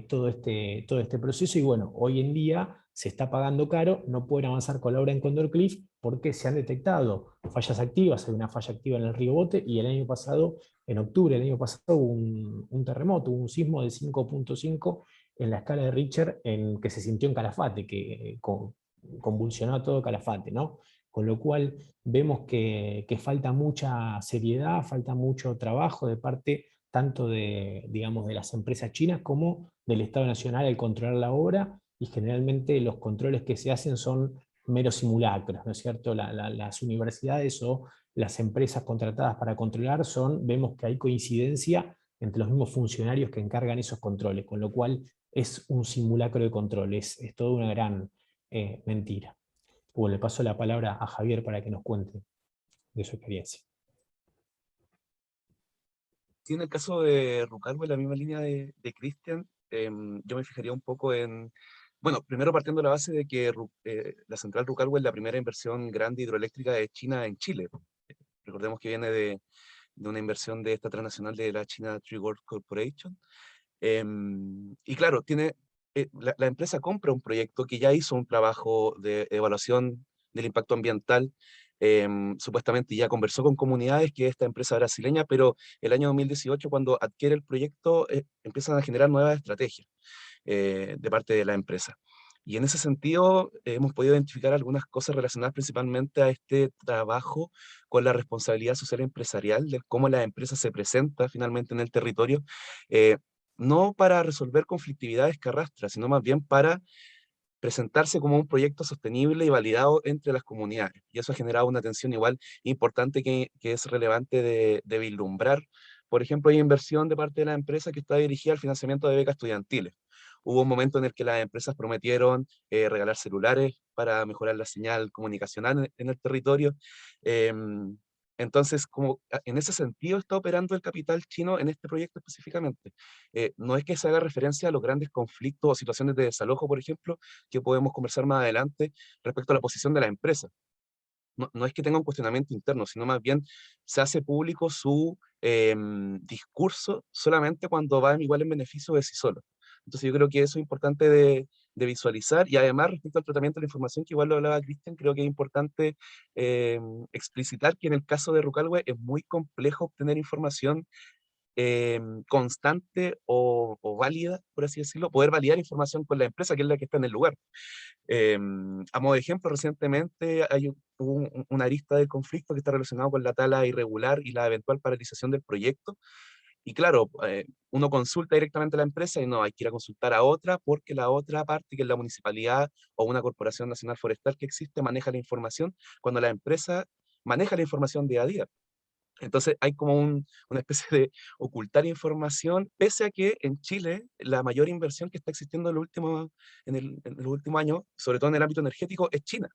todo este proceso, y bueno, hoy en día se está pagando caro, no pueden avanzar con la obra en Condor Cliff porque se han detectado fallas activas. Hay una falla activa en el río Bote, y el año pasado, en octubre del año pasado, hubo un terremoto, un sismo de 5.5 en la escala de Richter que se sintió en Calafate, que convulsionó a todo Calafate, ¿no? Con lo cual vemos que falta mucha seriedad, falta mucho trabajo de parte tanto digamos, de las empresas chinas como del Estado Nacional al controlar la obra, y generalmente los controles que se hacen son meros simulacros, ¿no es cierto? Las universidades o las empresas contratadas para controlar vemos que hay coincidencia entre los mismos funcionarios que encargan esos controles, con lo cual es un simulacro de control, es toda una gran mentira. Bueno, le paso la palabra a Javier para que nos cuente de su experiencia. Sí, en el caso de Rucalbo, en la misma línea de Cristian, yo me fijaría un poco en, bueno, primero partiendo de la base de que la central Rucalbo es la primera inversión grande hidroeléctrica de China en Chile. Recordemos que viene de una inversión de esta transnacional de la China Tree World Corporation. Y claro, la empresa compra un proyecto que ya hizo un trabajo de evaluación del impacto ambiental. Supuestamente ya conversó con comunidades, que esta empresa brasileña, pero el año 2018, cuando adquiere el proyecto, empiezan a generar nuevas estrategias de parte de la empresa. Y en ese sentido hemos podido identificar algunas cosas relacionadas principalmente a este trabajo con la responsabilidad social empresarial, de cómo la empresa se presenta finalmente en el territorio, eh, no para resolver conflictividades que arrastra, sino más bien para presentarse como un proyecto sostenible y validado entre las comunidades. Y eso ha generado una tensión igual importante que es relevante de vislumbrar. Por ejemplo, hay inversión de parte de la empresa que está dirigida al financiamiento de becas estudiantiles. Hubo un momento en el que las empresas prometieron regalar celulares para mejorar la señal comunicacional en el territorio. Entonces, en ese sentido está operando el capital chino en este proyecto específicamente. No es que se haga referencia a los grandes conflictos o situaciones de desalojo, por ejemplo, que podemos conversar más adelante respecto a la posición de la empresa. No es que tenga un cuestionamiento interno, sino más bien se hace público su discurso solamente cuando va igual en beneficio de sí solo. Entonces yo creo que eso es importante de visualizar, y además respecto al tratamiento de la información, que igual lo hablaba Cristian, creo que es importante explicitar que en el caso de Rucalwe es muy complejo obtener información constante o válida, por así decirlo, poder validar información con la empresa, que es la que está en el lugar. A modo de ejemplo, recientemente hubo una arista del conflicto que está relacionado con la tala irregular y la eventual paralización del proyecto. Y claro, uno consulta directamente a la empresa y no, hay que ir a consultar a otra, porque la otra parte, que es la municipalidad o una corporación nacional forestal que existe, maneja la información, cuando la empresa maneja la información día a día. Entonces hay como una especie de ocultar información, pese a que en Chile la mayor inversión que está existiendo en los últimos años, sobre todo en el ámbito energético, es China.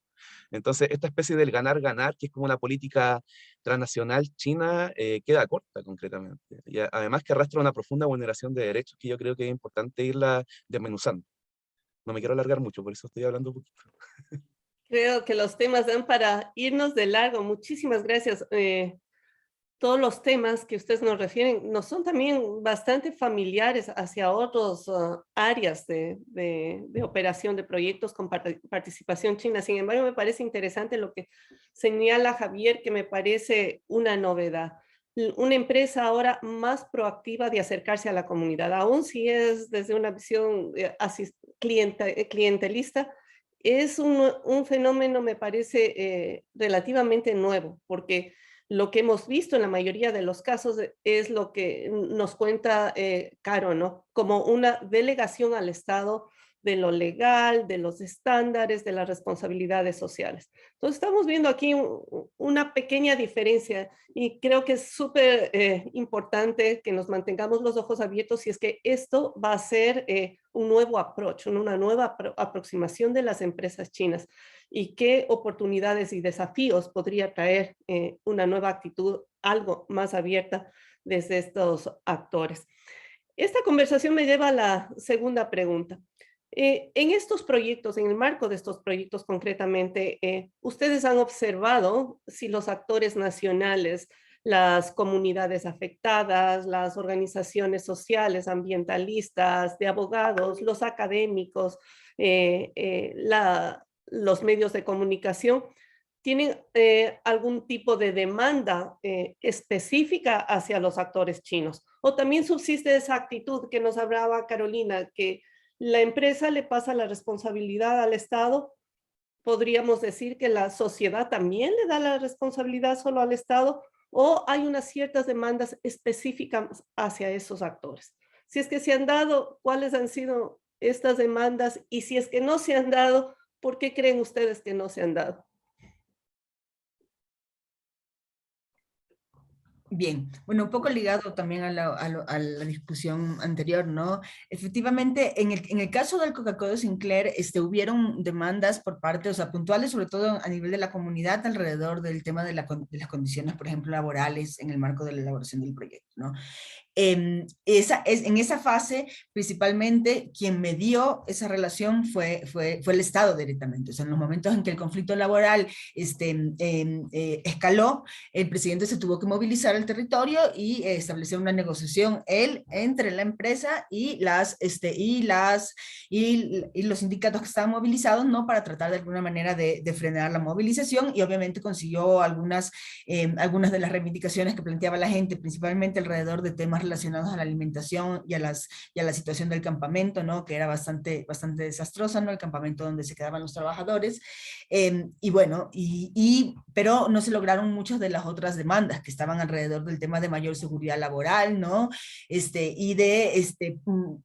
Entonces esta especie del ganar-ganar, que es como una política transnacional china, queda corta concretamente. Y además que arrastra una profunda vulneración de derechos que yo creo que es importante irla desmenuzando. No me quiero alargar mucho, por eso estoy hablando un poquito. Creo que los temas dan para irnos de largo. Muchísimas gracias. Todos los temas que ustedes nos refieren nos son también bastante familiares hacia otras áreas de operación de proyectos con participación china. Sin embargo, me parece interesante lo que señala Javier, que me parece una novedad. Una empresa ahora más proactiva de acercarse a la comunidad, aun si es desde una visión clientelista, es un fenómeno, me parece, relativamente nuevo, porque lo que hemos visto en la mayoría de los casos es lo que nos cuenta Caro, ¿no? Como una delegación al Estado de lo legal, de los estándares, de las responsabilidades sociales. Entonces estamos viendo aquí una pequeña diferencia y creo que es súper importante que nos mantengamos los ojos abiertos si es que esto va a ser un nuevo approach, una nueva aproximación de las empresas chinas y qué oportunidades y desafíos podría traer una nueva actitud algo más abierta desde estos actores. Esta conversación me lleva a la segunda pregunta. En estos proyectos, en el marco de estos proyectos concretamente, ustedes han observado si los actores nacionales, las comunidades afectadas, las organizaciones sociales, ambientalistas, de abogados, los académicos, los medios de comunicación, tienen algún tipo de demanda específica hacia los actores chinos. O también subsiste esa actitud que nos hablaba Carolina, que la empresa le pasa la responsabilidad al Estado. Podríamos decir que la sociedad también le da la responsabilidad solo al Estado, o hay unas ciertas demandas específicas hacia esos actores. Si es que se han dado, ¿cuáles han sido estas demandas? Y si es que no se han dado, ¿por qué creen ustedes que no se han dado? Bien, bueno, un poco ligado también a la discusión anterior, ¿no? Efectivamente, en el caso del Coca-Cola Sinclair, hubieron demandas por parte, o sea, puntuales, sobre todo a nivel de la comunidad, alrededor del tema de las condiciones, por ejemplo, laborales en el marco de la elaboración del proyecto, ¿no? En esa fase, principalmente, quien medió esa relación fue el Estado directamente. O sea, en los momentos en que el conflicto laboral escaló, el presidente se tuvo que movilizar el territorio y establecer una negociación entre la empresa y los sindicatos que estaban movilizados, ¿no? Para tratar de alguna manera de frenar la movilización, y obviamente consiguió algunas de las reivindicaciones que planteaba la gente, principalmente alrededor de temas relacionados a la alimentación y a la situación del campamento, ¿no? Que era bastante desastrosa, ¿no? El campamento donde se quedaban los trabajadores. Y bueno, pero no se lograron muchas de las otras demandas que estaban alrededor del tema de mayor seguridad laboral, ¿no? Y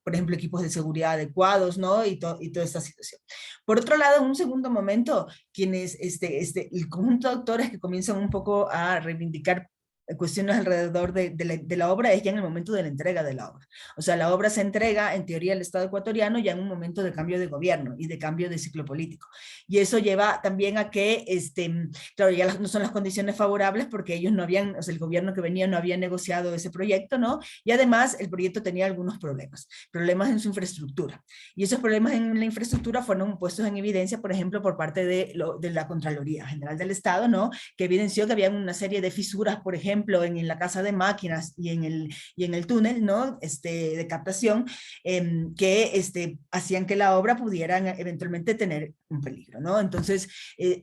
por ejemplo, equipos de seguridad adecuados, ¿no? Y toda esta situación. Por otro lado, en un segundo momento, quienes, el conjunto de autores que comienzan un poco a reivindicar cuestiones alrededor de la obra es ya en el momento de la entrega de la obra. O sea, la obra se entrega en teoría al Estado ecuatoriano ya en un momento de cambio de gobierno y de cambio de ciclo político. Y eso lleva también a que, claro, ya no son las condiciones favorables porque ellos no habían, o sea, el gobierno que venía no había negociado ese proyecto, ¿no? Y además el proyecto tenía algunos problemas en su infraestructura. Y esos problemas en la infraestructura fueron puestos en evidencia, por ejemplo, por parte de la Contraloría General del Estado, ¿no? Que evidenció que había una serie de fisuras, por ejemplo, en la casa de máquinas y en el túnel, ¿no? De captación, que hacían que la obra pudiera eventualmente tener un peligro, ¿no? Entonces,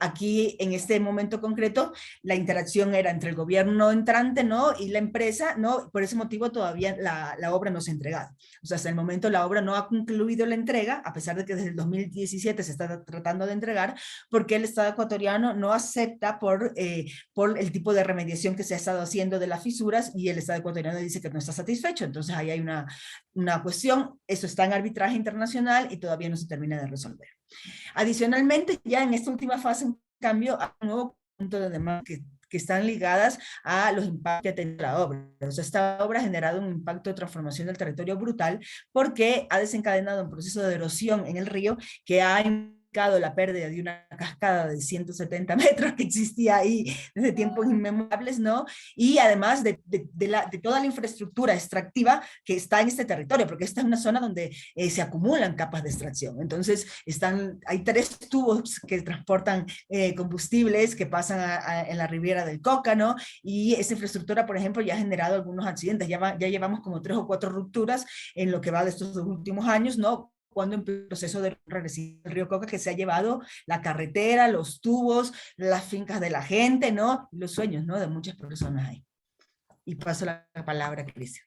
aquí en este momento concreto, la interacción era entre el gobierno entrante, ¿no? Y la empresa, ¿no? Por ese motivo todavía la obra no se ha entregado. O sea, hasta el momento la obra no ha concluido la entrega, a pesar de que desde el 2017 se está tratando de entregar, porque el Estado ecuatoriano no acepta por el tipo de remediación que se ha estado haciendo de las fisuras, y el Estado ecuatoriano dice que no está satisfecho. Entonces ahí hay una cuestión, eso está en arbitraje internacional y todavía no se termina de resolver. Adicionalmente, ya en esta última fase, en cambio, hay un nuevo punto de demanda que están ligadas a los impactos que ha tenido la obra. O sea, esta obra ha generado un impacto de transformación del territorio brutal porque ha desencadenado un proceso de erosión en el río que ha implicado la pérdida de una cascada de 170 metros que existía ahí desde tiempos inmemorables, ¿no? Y además de toda la infraestructura extractiva que está en este territorio, porque esta es una zona donde se acumulan capas de extracción. Entonces, hay 3 tubos que transportan combustibles que pasan en la Riviera del Coca, ¿no? Y esa infraestructura, por ejemplo, ya ha generado algunos accidentes. Ya llevamos como 3 o 4 rupturas en lo que va de estos 2 últimos años, ¿no? Cuando empezó el proceso de regresión del río Coca, que se ha llevado la carretera, los tubos, las fincas de la gente, ¿no? Y los sueños, ¿no? De muchas personas ahí. Y paso la palabra a Cristian.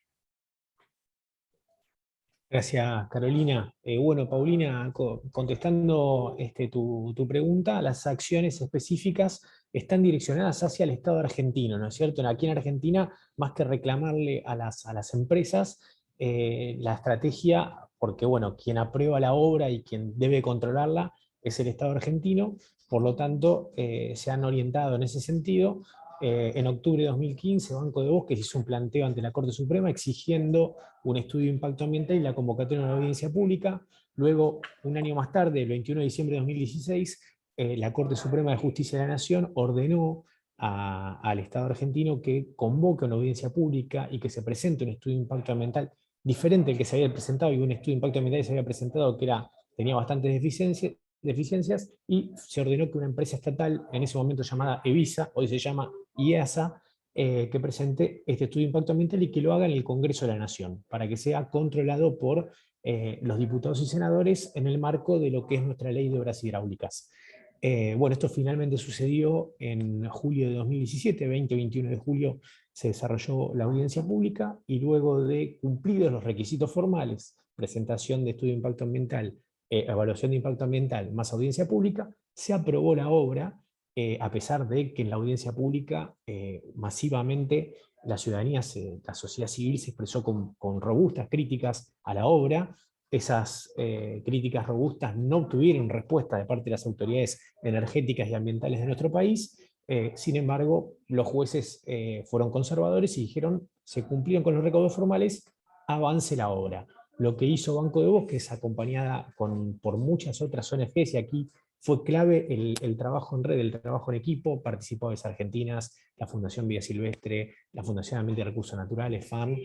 Gracias, Carolina. Bueno, Paulina, contestando tu pregunta, las acciones específicas están direccionadas hacia el Estado argentino, ¿no es cierto? Aquí en Argentina, más que reclamarle a las empresas, la estrategia, porque bueno, quien aprueba la obra y quien debe controlarla es el Estado argentino, por lo tanto, se han orientado en ese sentido. En octubre de 2015, Banco de Bosques hizo un planteo ante la Corte Suprema exigiendo un estudio de impacto ambiental y la convocatoria de una audiencia pública. Luego, un año más tarde, el 21 de diciembre de 2016, la Corte Suprema de Justicia de la Nación ordenó al Estado argentino que convoque una audiencia pública y que se presente un estudio de impacto ambiental diferente al que se había presentado, y un estudio de impacto ambiental que se había presentado que tenía bastantes deficiencias, y se ordenó que una empresa estatal, en ese momento llamada Evisa, hoy se llama IEASA, que presente este estudio de impacto ambiental y que lo haga en el Congreso de la Nación, para que sea controlado por los diputados y senadores en el marco de lo que es nuestra ley de obras hidráulicas. Bueno, esto finalmente sucedió en julio de 2017, 20-21 de julio se desarrolló la audiencia pública, y luego de cumplidos los requisitos formales, presentación de estudio de impacto ambiental, evaluación de impacto ambiental más audiencia pública, se aprobó la obra, a pesar de que en la audiencia pública masivamente la ciudadanía, la sociedad civil se expresó con robustas críticas a la obra. Esas críticas robustas no obtuvieron respuesta de parte de las autoridades energéticas y ambientales de nuestro país. Sin embargo, los jueces fueron conservadores y dijeron, se cumplieron con los recaudos formales, avance la obra. Lo que hizo Banco de Bosques, acompañada por muchas otras ONGs, y aquí fue clave el trabajo en red, el trabajo en equipo, participó Aves Argentinas, la Fundación Vida Silvestre, la Fundación Ambiente y Recursos Naturales, FAM,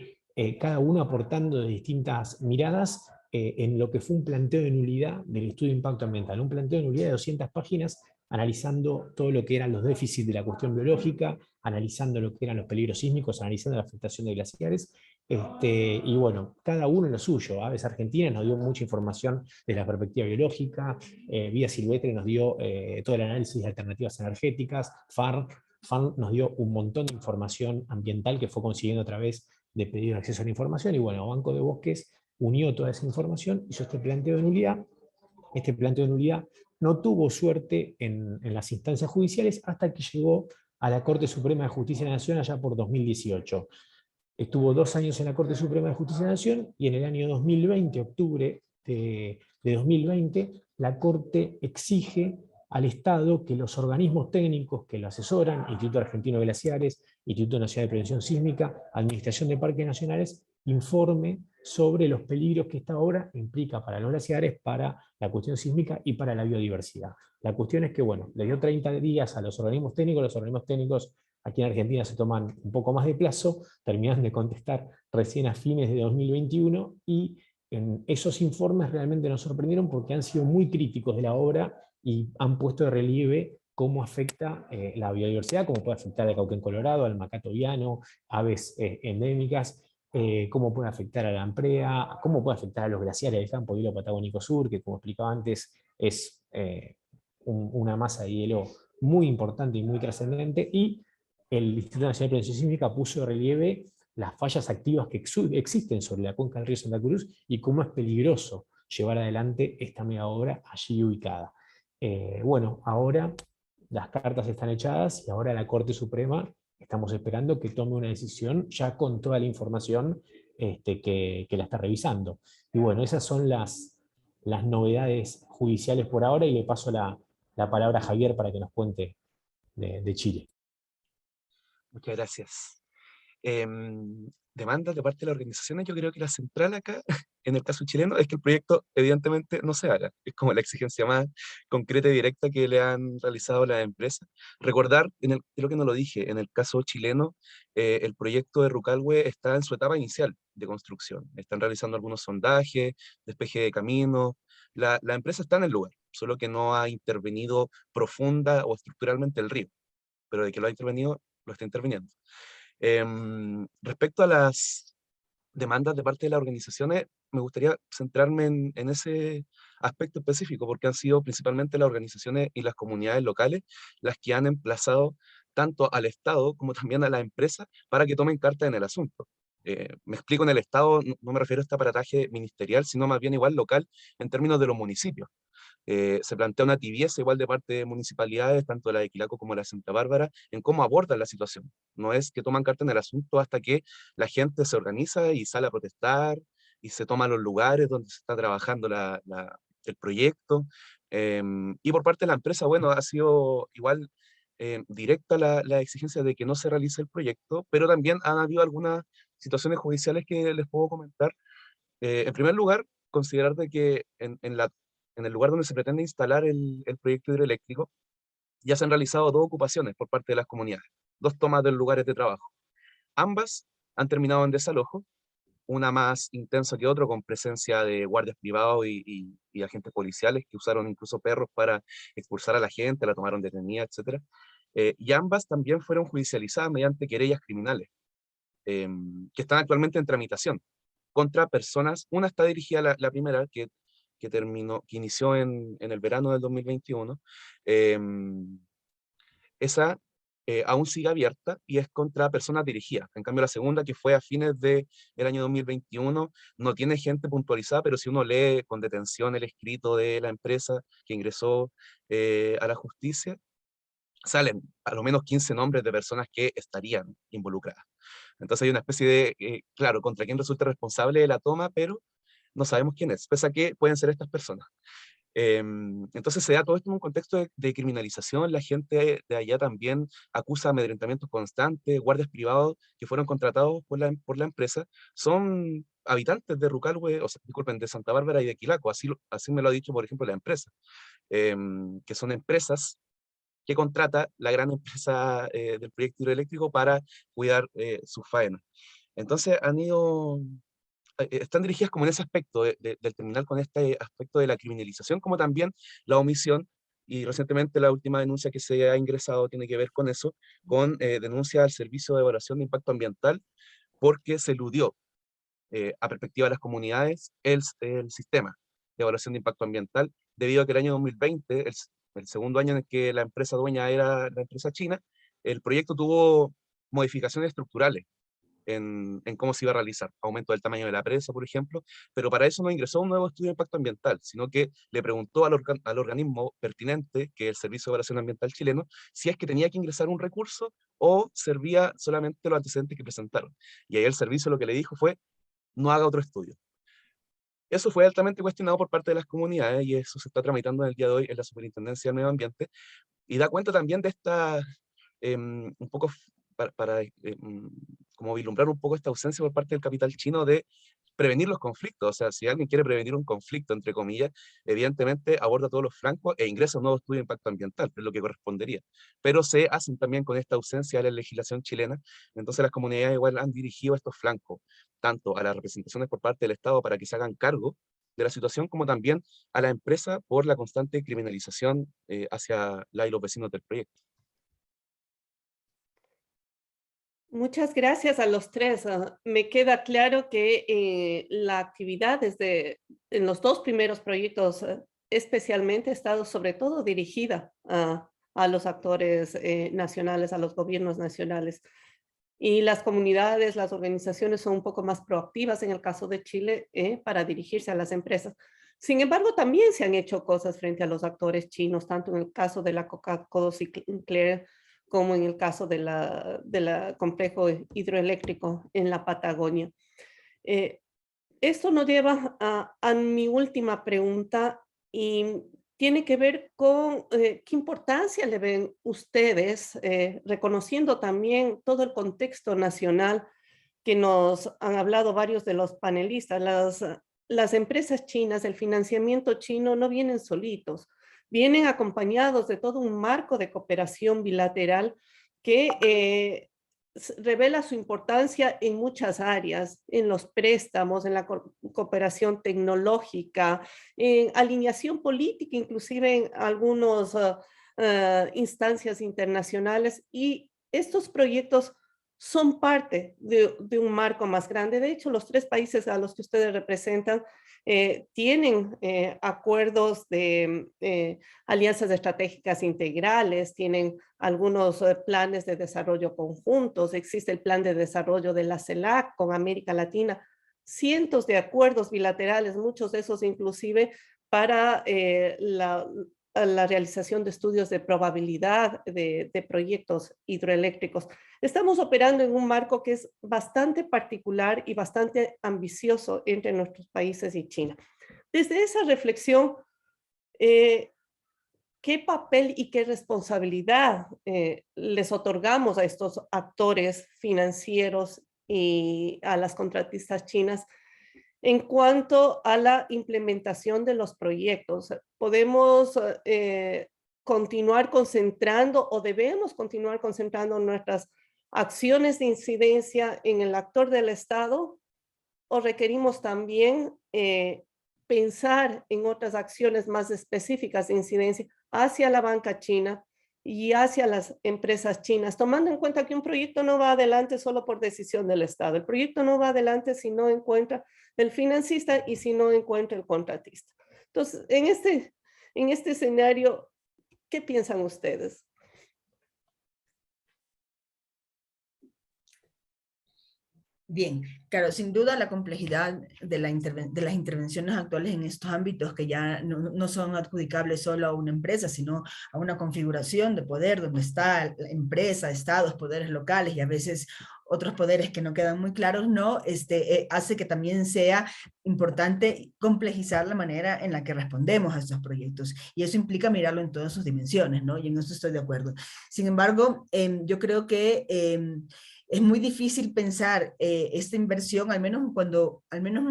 cada uno aportando de distintas miradas en lo que fue un planteo de nulidad del estudio de impacto ambiental, un planteo de nulidad de 200 páginas, analizando todo lo que eran los déficits de la cuestión biológica, analizando lo que eran los peligros sísmicos, analizando la afectación de glaciares, y bueno, cada uno en lo suyo. Aves Argentinas nos dio mucha información de la perspectiva biológica, Vida Silvestre nos dio todo el análisis de alternativas energéticas, FAM nos dio un montón de información ambiental que fue consiguiendo a través de pedir acceso a la información, y bueno, Banco de Bosques unió toda esa información, hizo este planteo de nulidad. Este planteo de nulidad no tuvo suerte en las instancias judiciales hasta que llegó a la Corte Suprema de Justicia de la Nación allá por 2018. Estuvo 2 años en la Corte Suprema de Justicia de la Nación, y en el año 2020, octubre de 2020, la Corte exige al Estado que los organismos técnicos que lo asesoran, Instituto Argentino de Glaciares, Instituto Nacional de Prevención Sísmica, Administración de Parques Nacionales, informe sobre los peligros que esta obra implica para los glaciares, para la cuestión sísmica y para la biodiversidad. La cuestión es que, bueno, le dio 30 días a los organismos técnicos aquí en Argentina se toman un poco más de plazo, terminan de contestar recién a fines de 2021, y en esos informes realmente nos sorprendieron porque han sido muy críticos de la obra y han puesto de relieve cómo afecta la biodiversidad, cómo puede afectar al cauquén colorado, al macato viano, aves endémicas, cómo puede afectar a la amprea, cómo puede afectar a los glaciares del campo hielo patagónico sur, que como explicaba antes es una masa de hielo muy importante y muy trascendente, y el Instituto Nacional de Prevención Sísmica puso de relieve las fallas activas que existen sobre la cuenca del río Santa Cruz y cómo es peligroso llevar adelante esta mega obra allí ubicada. Bueno, ahora las cartas están echadas y ahora la Corte Suprema estamos esperando que tome una decisión ya con toda la información que la está revisando. Y bueno, esas son las novedades judiciales por ahora, y le paso la palabra a Javier para que nos cuente de Chile. Muchas gracias. Demandas de parte de las organizaciones, yo creo que la central acá, en el caso chileno, es que el proyecto evidentemente no se haga. Es como la exigencia más concreta y directa que le han realizado las empresas. Recordar, creo que no lo dije, en el caso chileno, el proyecto de Rucalhue está en su etapa inicial de construcción. Están realizando algunos sondajes, despeje de caminos. La empresa está en el lugar, solo que no ha intervenido profunda o estructuralmente el río, pero de que lo ha intervenido, lo está interviniendo. Respecto a las demandas de parte de las organizaciones, me gustaría centrarme en ese aspecto específico, porque han sido principalmente las organizaciones y las comunidades locales las que han emplazado tanto al Estado como también a la empresa para que tomen carta en el asunto. Me explico, en el Estado no me refiero a este aparataje ministerial, sino más bien igual local en términos de los municipios. Se plantea una tibieza igual de parte de municipalidades, tanto la de Quilaco como la de Santa Bárbara, en cómo abordan la situación. No es que toman carta en el asunto hasta que la gente se organiza y sale a protestar y se toman los lugares donde se está trabajando el proyecto. Y por parte de la empresa, bueno, ha sido igual directa la exigencia de que no se realice el proyecto, pero también han habido algunas situaciones judiciales que les puedo comentar. En primer lugar, considerar de que en el lugar donde se pretende instalar el proyecto hidroeléctrico, ya se han realizado dos ocupaciones por parte de las comunidades, dos tomas de lugares de trabajo. Ambas han terminado en desalojo, una más intensa que otra, con presencia de guardias privados y agentes policiales que usaron incluso perros para expulsar a la gente, la tomaron detenida, etc. Y ambas también fueron judicializadas mediante querellas criminales, que están actualmente en tramitación contra personas. Una está dirigida, la primera, que inició en el verano del 2021. Esa aún sigue abierta y es contra personas dirigidas. En cambio, la segunda, que fue a fines del año 2021, no tiene gente puntualizada, pero si uno lee con detención el escrito de la empresa que ingresó a la justicia, salen a lo menos 15 nombres de personas que estarían involucradas. Entonces hay una especie de, claro, contra quién resulta responsable de la toma, pero no sabemos quién es, pese a que pueden ser estas personas. Entonces se da todo esto en un contexto de criminalización. La gente de allá también acusa amedrentamientos constantes. Guardias privados que fueron contratados por la empresa son habitantes de Rucalhue, o sea, disculpen, de Santa Bárbara y de Quilaco, así me lo ha dicho, por ejemplo, la empresa, que son empresas que contrata la gran empresa del proyecto hidroeléctrico para cuidar sus faenas. Entonces están dirigidas como en ese aspecto del terminar con este aspecto de la criminalización, como también la omisión, y recientemente la última denuncia que se ha ingresado tiene que ver con eso, con denuncia al Servicio de Evaluación de Impacto Ambiental, porque se eludió a perspectiva de las comunidades el sistema de evaluación de impacto ambiental, debido a que el año 2020, el segundo año en el que la empresa dueña era la empresa china, el proyecto tuvo modificaciones estructurales en cómo se iba a realizar, aumento del tamaño de la presa, por ejemplo, pero para eso no ingresó un nuevo estudio de impacto ambiental, sino que le preguntó al organismo pertinente, que es el Servicio de Evaluación Ambiental chileno, si es que tenía que ingresar un recurso o servía solamente los antecedentes que presentaron. Y ahí el servicio lo que le dijo fue: no haga otro estudio. Eso fue altamente cuestionado por parte de las comunidades y eso se está tramitando en el día de hoy en la Superintendencia del Medio Ambiente, y da cuenta también de esta, un poco como vislumbrar un poco esta ausencia por parte del capital chino de prevenir los conflictos. O sea, si alguien quiere prevenir un conflicto, entre comillas, evidentemente aborda todos los flancos e ingresa un nuevo estudio de impacto ambiental, es lo que correspondería. Pero se hacen también con esta ausencia de la legislación chilena. Entonces las comunidades igual han dirigido estos flancos, tanto a las representaciones por parte del Estado para que se hagan cargo de la situación, como también a la empresa por la constante criminalización hacia la y los vecinos del proyecto. Muchas gracias a los tres. Me queda claro que la actividad en los dos primeros proyectos especialmente ha estado sobre todo dirigida a los actores nacionales, a los gobiernos nacionales. Y las comunidades, las organizaciones son un poco más proactivas en el caso de Chile para dirigirse a las empresas. Sin embargo, también se han hecho cosas frente a los actores chinos, tanto en el caso de la Coca-Cola Sinclair como en el caso de la complejo hidroeléctrico en la Patagonia. Esto nos lleva a mi última pregunta, y tiene que ver con qué importancia le ven ustedes, reconociendo también todo el contexto nacional que nos han hablado varios de los panelistas. Las empresas chinas, el financiamiento chino no vienen solitos, vienen acompañados de todo un marco de cooperación bilateral que revela su importancia en muchas áreas, en los préstamos, en la cooperación tecnológica, en alineación política, inclusive en algunas instancias internacionales, y estos proyectos son parte de un marco más grande. De hecho, los 3 países a los que ustedes representan tienen acuerdos de alianzas estratégicas integrales, tienen algunos planes de desarrollo conjuntos, existe el plan de desarrollo de la CELAC con América Latina, cientos de acuerdos bilaterales, muchos de esos inclusive para la realización de estudios de probabilidad de proyectos hidroeléctricos. Estamos operando en un marco que es bastante particular y bastante ambicioso entre nuestros países y China. Desde esa reflexión, ¿qué papel y qué responsabilidad les otorgamos a estos actores financieros y a las contratistas chinas en cuanto a la implementación de los proyectos? ¿Podemos continuar concentrando o debemos continuar concentrando nuestras acciones de incidencia en el actor del Estado, o requerimos también pensar en otras acciones más específicas de incidencia hacia la banca china y hacia las empresas chinas, tomando en cuenta que un proyecto no va adelante solo por decisión del Estado? El proyecto no va adelante si no encuentra el financista y si no encuentra el contratista. Entonces, en este escenario, ¿qué piensan ustedes? Bien, claro, sin duda la complejidad de las intervenciones actuales en estos ámbitos, que ya no son adjudicables solo a una empresa, sino a una configuración de poder donde está la empresa, estados, poderes locales y a veces otros poderes que no quedan muy claros, ¿no? Hace que también sea importante complejizar la manera en la que respondemos a estos proyectos, y eso implica mirarlo en todas sus dimensiones, ¿no? Y en eso estoy de acuerdo. Sin embargo, yo creo que es muy difícil pensar esta inversión, al menos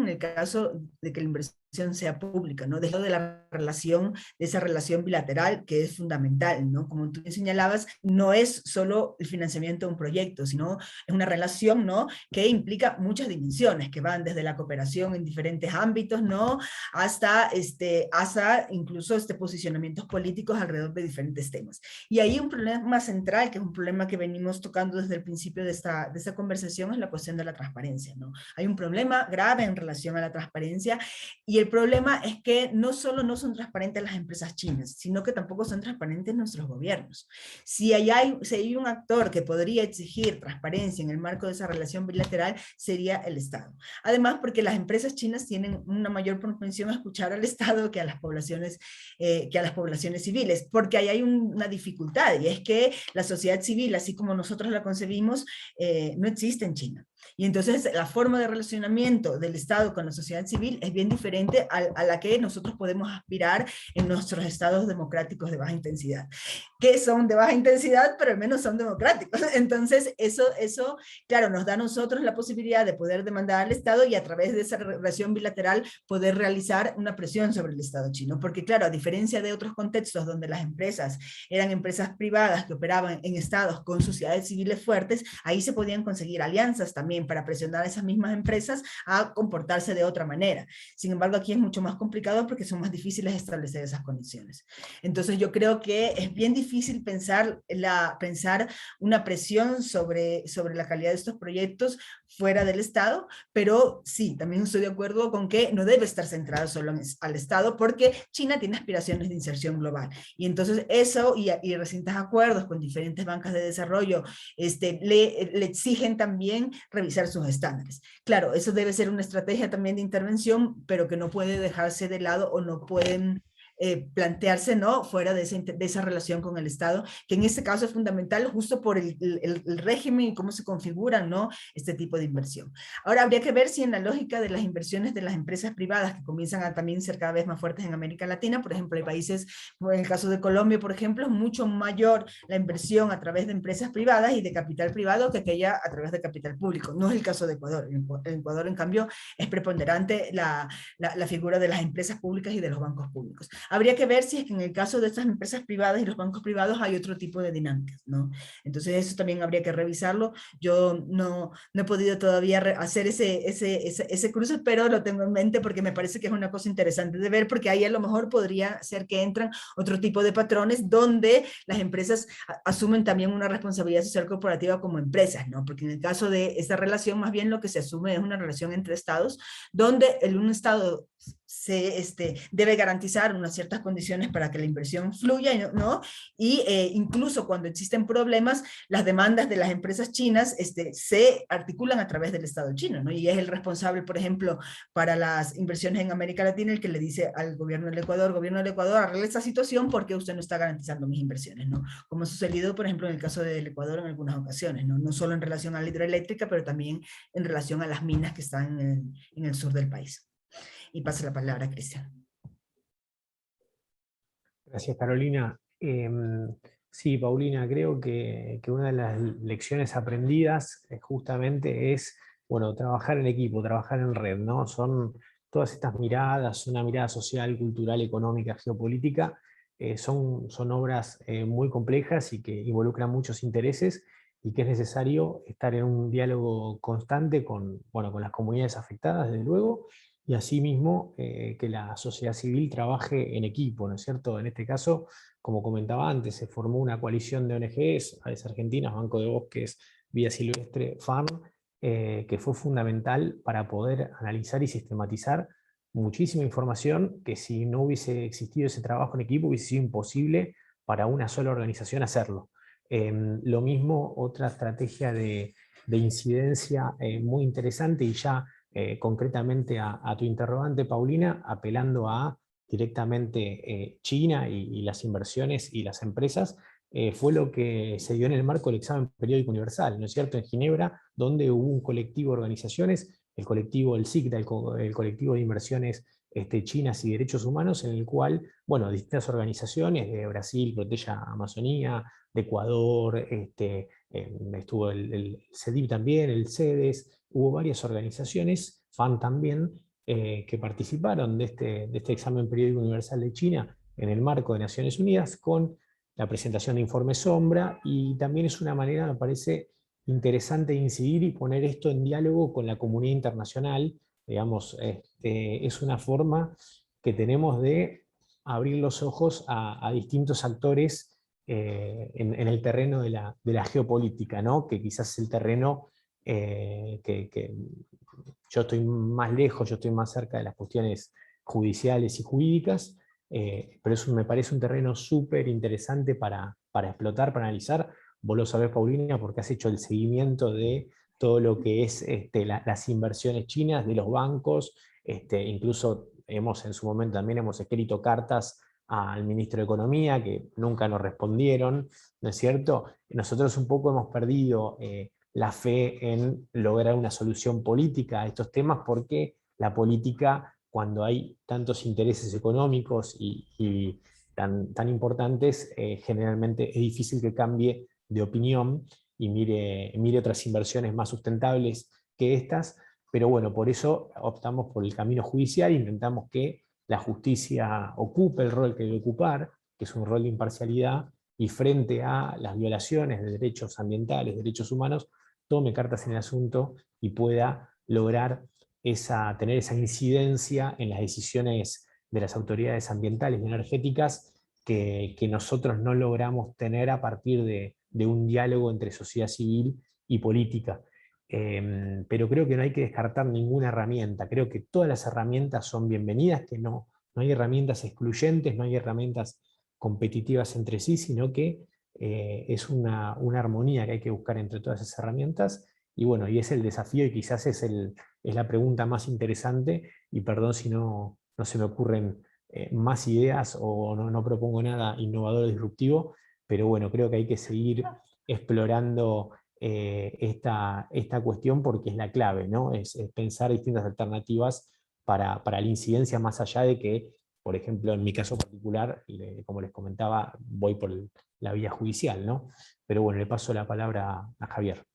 en el caso de que la inversión sea pública, ¿no? Dejando de esa relación bilateral que es fundamental, ¿no? Como tú señalabas, no es solo el financiamiento de un proyecto, sino es una relación, ¿no? Que implica muchas dimensiones, que van desde la cooperación en diferentes ámbitos, ¿no? Hasta incluso posicionamientos políticos alrededor de diferentes temas. Y ahí un problema central, que es un problema que venimos tocando desde el principio de esta conversación, es la cuestión de la transparencia, ¿no? Hay un problema grave en relación a la transparencia, y el problema es que no solo no son transparentes las empresas chinas, sino que tampoco son transparentes nuestros gobiernos. Si hay un actor que podría exigir transparencia en el marco de esa relación bilateral, sería el Estado. Además, porque las empresas chinas tienen una mayor propensión a escuchar al Estado que a las poblaciones civiles, porque ahí hay una dificultad, y es que la sociedad civil, así como nosotros la concebimos, no existe en China. Y entonces la forma de relacionamiento del Estado con la sociedad civil es bien diferente a la que nosotros podemos aspirar en nuestros estados democráticos de baja intensidad, que son de baja intensidad, pero al menos son democráticos. Entonces eso, claro, nos da a nosotros la posibilidad de poder demandar al Estado y a través de esa relación bilateral poder realizar una presión sobre el Estado chino, porque claro, a diferencia de otros contextos donde las empresas eran empresas privadas que operaban en estados con sociedades civiles fuertes, ahí se podían conseguir alianzas también para presionar a esas mismas empresas a comportarse de otra manera. Sin embargo, aquí es mucho más complicado porque son más difíciles establecer esas condiciones. Entonces yo creo que es bien difícil pensar una presión sobre la calidad de estos proyectos fuera del Estado, pero sí, también estoy de acuerdo con que no debe estar centrado solo al Estado, porque China tiene aspiraciones de inserción global, y entonces eso y recientes acuerdos con diferentes bancas de desarrollo le exigen también revisar sus estándares. Claro, eso debe ser una estrategia también de intervención, pero que no puede dejarse de lado, o no pueden plantearse, ¿no?, fuera de esa relación con el Estado, que en este caso es fundamental justo por el régimen y cómo se configuran, ¿no?, este tipo de inversión. Ahora, habría que ver si en la lógica de las inversiones de las empresas privadas, que comienzan a también ser cada vez más fuertes en América Latina, por ejemplo, hay países, en el caso de Colombia, por ejemplo, es mucho mayor la inversión a través de empresas privadas y de capital privado que aquella a través de capital público. No es el caso de Ecuador. En Ecuador, en cambio, es preponderante la figura de las empresas públicas y de los bancos públicos. Habría que ver si es que en el caso de estas empresas privadas y los bancos privados hay otro tipo de dinámicas, ¿no? Entonces eso también habría que revisarlo. Yo no he podido todavía hacer ese cruce, pero lo tengo en mente porque me parece que es una cosa interesante de ver, porque ahí a lo mejor podría ser que entran otro tipo de patrones donde las empresas asumen también una responsabilidad social corporativa como empresas, ¿no? Porque en el caso de esta relación, más bien lo que se asume es una relación entre estados, donde un estado debe garantizar unas ciertas condiciones para que la inversión fluya, ¿no? Y incluso cuando existen problemas, las demandas de las empresas chinas se articulan a través del Estado chino, ¿no? Y es el responsable, por ejemplo, para las inversiones en América Latina, el que le dice al gobierno del Ecuador, arregle esta situación porque usted no está garantizando mis inversiones, ¿no? Como ha sucedido, por ejemplo, en el caso del Ecuador en algunas ocasiones, ¿no? No solo en relación a la hidroeléctrica, pero también en relación a las minas que están en el sur del país. Y paso la palabra a Cristian. Gracias, Carolina. Sí, Paulina, creo que una de las lecciones aprendidas justamente es, bueno, trabajar en equipo, trabajar en red, ¿no? Son todas estas miradas, una mirada social, cultural, económica, geopolítica, son obras muy complejas y que involucran muchos intereses y que es necesario estar en un diálogo constante con las comunidades afectadas, desde luego, y asimismo que la sociedad civil trabaje en equipo, ¿no es cierto? En este caso, como comentaba antes, se formó una coalición de ONGs, Aves Argentinas, Banco de Bosques, Vida Silvestre, FARM, que fue fundamental para poder analizar y sistematizar muchísima información que si no hubiese existido ese trabajo en equipo hubiese sido imposible para una sola organización hacerlo. Lo mismo, otra estrategia de incidencia muy interesante y ya concretamente a tu interrogante, Paulina, apelando a directamente China y las inversiones y las empresas, fue lo que se dio en el marco del examen periódico universal, ¿no es cierto?, en Ginebra, donde hubo un colectivo de organizaciones, el colectivo del CICTA, el colectivo de inversiones chinas y derechos humanos, en el cual, bueno, distintas organizaciones de Brasil, Protella Amazonía, de Ecuador, estuvo el CEDIP también, el CEDES, hubo varias organizaciones, FAN también, que participaron de este examen periódico universal de China en el marco de Naciones Unidas con la presentación de informes sombra, y también es una manera, me parece, interesante de incidir y poner esto en diálogo con la comunidad internacional. Digamos, es una forma que tenemos de abrir los ojos a distintos actores en el terreno de la geopolítica, ¿no? Que quizás es el terreno que yo estoy más lejos, yo estoy más cerca de las cuestiones judiciales y jurídicas, pero eso me parece un terreno súper interesante para explotar, para analizar. Vos lo sabés, Paulina, porque has hecho el seguimiento de todo lo que es las inversiones chinas, de los bancos, incluso en su momento también hemos escrito cartas al ministro de Economía, que nunca nos respondieron, ¿no es cierto? Nosotros un poco hemos perdido la fe en lograr una solución política a estos temas, porque la política, cuando hay tantos intereses económicos y tan importantes, generalmente es difícil que cambie de opinión y mire otras inversiones más sustentables que estas, pero bueno, por eso optamos por el camino judicial, intentamos que la justicia ocupe el rol que debe ocupar, que es un rol de imparcialidad, y frente a las violaciones de derechos ambientales, derechos humanos, tome cartas en el asunto y pueda lograr tener esa incidencia en las decisiones de las autoridades ambientales y energéticas que nosotros no logramos tener a partir de un diálogo entre sociedad civil y política. Pero creo que no hay que descartar ninguna herramienta. Creo que todas las herramientas son bienvenidas, que no hay herramientas excluyentes, no hay herramientas competitivas entre sí, sino que es una armonía que hay que buscar entre todas esas herramientas. Y bueno, y es el desafío, y quizás es la pregunta más interesante, y perdón si no se me ocurren más ideas o no propongo nada innovador o disruptivo, pero bueno, creo que hay que seguir explorando esta cuestión porque es la clave, ¿no? Es pensar distintas alternativas para la incidencia más allá de que, por ejemplo, en mi caso particular, como les comentaba, voy por la vía judicial, ¿no? Pero bueno, le paso la palabra a Javier.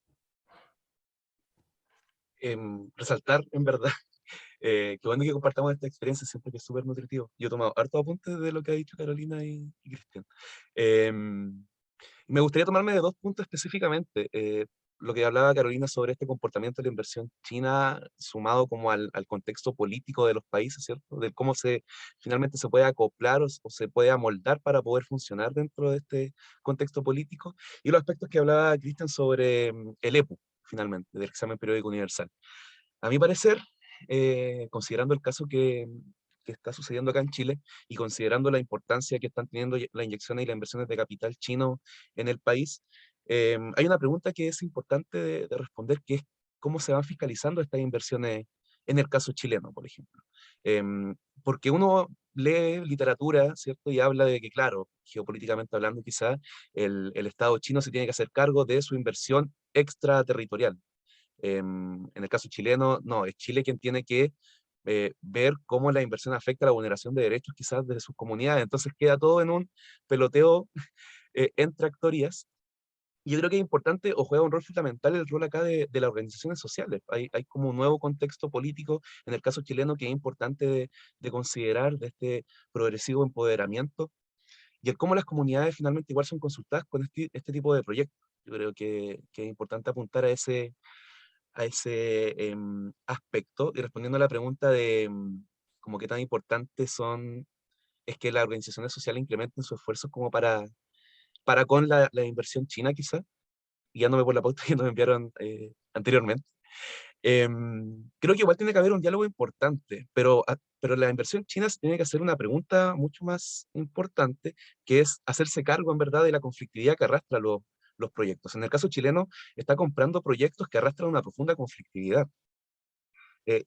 Resaltar, en verdad, qué bueno que compartamos esta experiencia, siempre que es súper nutritivo. Yo he tomado hartos apuntes de lo que ha dicho Carolina y Cristian. Me gustaría tomarme de dos puntos específicamente. Lo que hablaba Carolina sobre este comportamiento de la inversión china sumado como al contexto político de los países, ¿cierto? De cómo finalmente se puede acoplar o se puede amoldar para poder funcionar dentro de este contexto político. Y los aspectos que hablaba Cristian sobre el EPU, finalmente, del examen periódico universal. A mi parecer, considerando el caso que está sucediendo acá en Chile y considerando la importancia que están teniendo las inyecciones y las inversiones de capital chino en el país, hay una pregunta que es importante de responder, que es cómo se van fiscalizando estas inversiones en el caso chileno, por ejemplo. Porque uno lee literatura, ¿cierto? Y habla de que, claro, geopolíticamente hablando quizá, el Estado chino se tiene que hacer cargo de su inversión extraterritorial. En el caso chileno, no, es Chile quien tiene que ver cómo la inversión afecta a la vulneración de derechos quizás de sus comunidades. Entonces queda todo en un peloteo entre actorías. Y yo creo que es importante o juega un rol fundamental el rol acá de las organizaciones sociales. Hay como un nuevo contexto político en el caso chileno que es importante de considerar, de este progresivo empoderamiento y el cómo las comunidades finalmente igual son consultadas con este tipo de proyectos. Yo creo que es importante apuntar a ese aspecto y respondiendo a la pregunta de como qué tan importantes es que las organizaciones sociales implementen sus esfuerzos como para con la inversión china quizá, guiándome por la pauta que nos enviaron anteriormente. Creo que igual tiene que haber un diálogo importante, pero la inversión china se tiene que hacer una pregunta mucho más importante, que es hacerse cargo en verdad de la conflictividad que arrastra los proyectos. En el caso chileno, está comprando proyectos que arrastran una profunda conflictividad.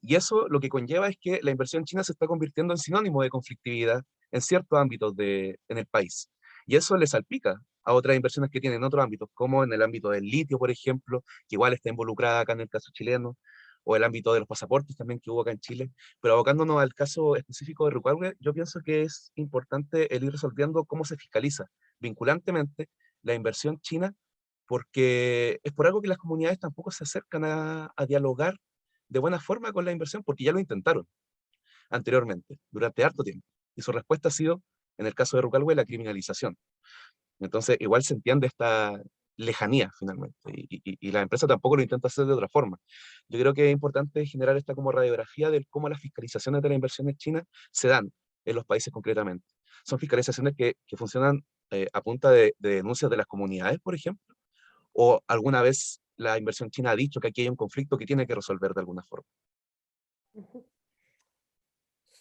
Y eso lo que conlleva es que la inversión china se está convirtiendo en sinónimo de conflictividad en ciertos ámbitos en el país. Y eso le salpica a otras inversiones que tienen en otros ámbitos, como en el ámbito del litio, por ejemplo, que igual está involucrada acá en el caso chileno, o el ámbito de los pasaportes también que hubo acá en Chile. Pero abocándonos al caso específico de Rucaule, yo pienso que es importante el ir resolviendo cómo se fiscaliza vinculantemente la inversión china, porque es por algo que las comunidades tampoco se acercan a dialogar de buena forma con la inversión, porque ya lo intentaron anteriormente, durante harto tiempo. Y su respuesta ha sido, en el caso de Rucaule, la criminalización. Entonces, igual se entiende esta lejanía, finalmente, y la empresa tampoco lo intenta hacer de otra forma. Yo creo que es importante generar esta como radiografía de cómo las fiscalizaciones de las inversiones chinas se dan en los países concretamente. Son fiscalizaciones que funcionan a punta de denuncias de las comunidades, por ejemplo, o alguna vez la inversión china ha dicho que aquí hay un conflicto que tiene que resolver de alguna forma.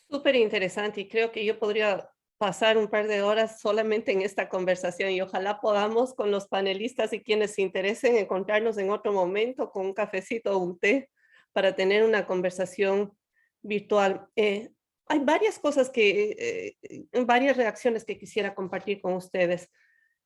Súper interesante y creo que yo podría pasar un par de horas solamente en esta conversación y ojalá podamos con los panelistas y quienes se interesen encontrarnos en otro momento con un cafecito o un té para tener una conversación virtual. Hay varias cosas varias reacciones que quisiera compartir con ustedes.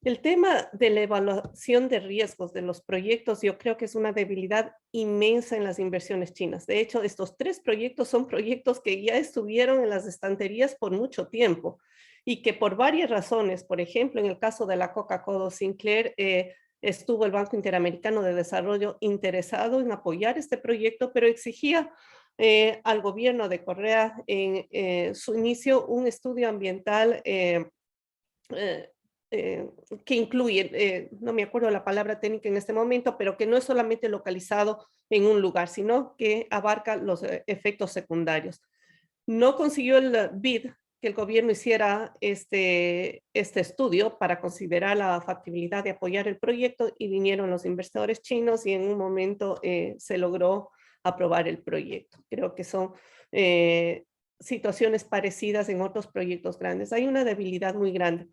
El tema de la evaluación de riesgos de los proyectos, yo creo que es una debilidad inmensa en las inversiones chinas. De hecho, estos 3 proyectos son proyectos que ya estuvieron en las estanterías por mucho tiempo y que por varias razones, por ejemplo, en el caso de la Coca-Cola Sinclair, estuvo el Banco Interamericano de Desarrollo interesado en apoyar este proyecto, pero exigía al gobierno de Corea en su inicio un estudio ambiental que incluye, no me acuerdo la palabra técnica en este momento, pero que no es solamente localizado en un lugar, sino que abarca los efectos secundarios. No consiguió el BID que el gobierno hiciera este estudio para considerar la factibilidad de apoyar el proyecto y vinieron los inversores chinos y en un momento se logró aprobar el proyecto. Creo que son situaciones parecidas en otros proyectos grandes. Hay una debilidad muy grande.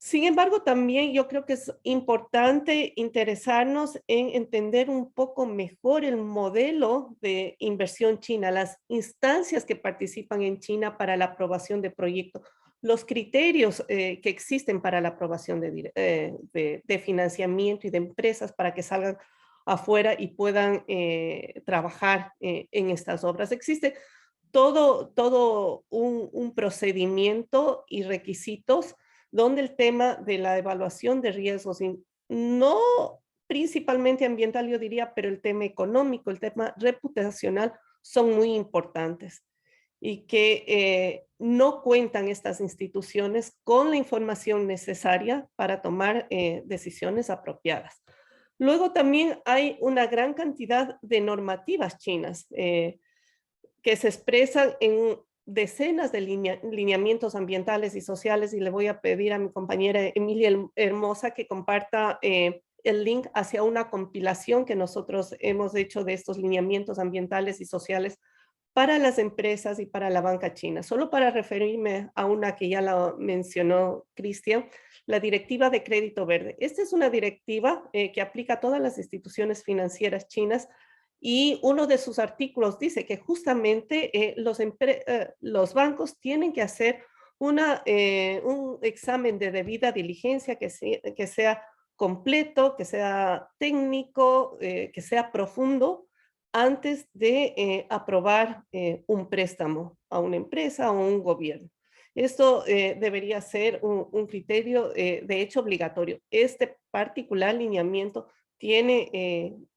Sin embargo, también yo creo que es importante interesarnos en entender un poco mejor el modelo de inversión china, las instancias que participan en China para la aprobación de proyectos, los criterios que existen para la aprobación de financiamiento y de empresas para que salgan afuera y puedan trabajar en estas obras. Existe todo un procedimiento y requisitos donde el tema de la evaluación de riesgos, no principalmente ambiental, yo diría, pero el tema económico, el tema reputacional, son muy importantes y que no cuentan estas instituciones con la información necesaria para tomar decisiones apropiadas. Luego también hay una gran cantidad de normativas chinas que se expresan en decenas de lineamientos ambientales y sociales, y le voy a pedir a mi compañera Emilia Hermosa que comparta el link hacia una compilación que nosotros hemos hecho de estos lineamientos ambientales y sociales para las empresas y para la banca china. Solo para referirme a una que ya la mencionó Cristian, la Directiva de Crédito Verde. Esta es una directiva que aplica a todas las instituciones financieras chinas, y uno de sus artículos dice que justamente los bancos tienen que hacer un examen de debida diligencia que sea completo, que sea técnico, que sea profundo, antes de aprobar un préstamo a una empresa o a un gobierno. Esto debería ser un criterio de hecho obligatorio. Este particular lineamiento tiene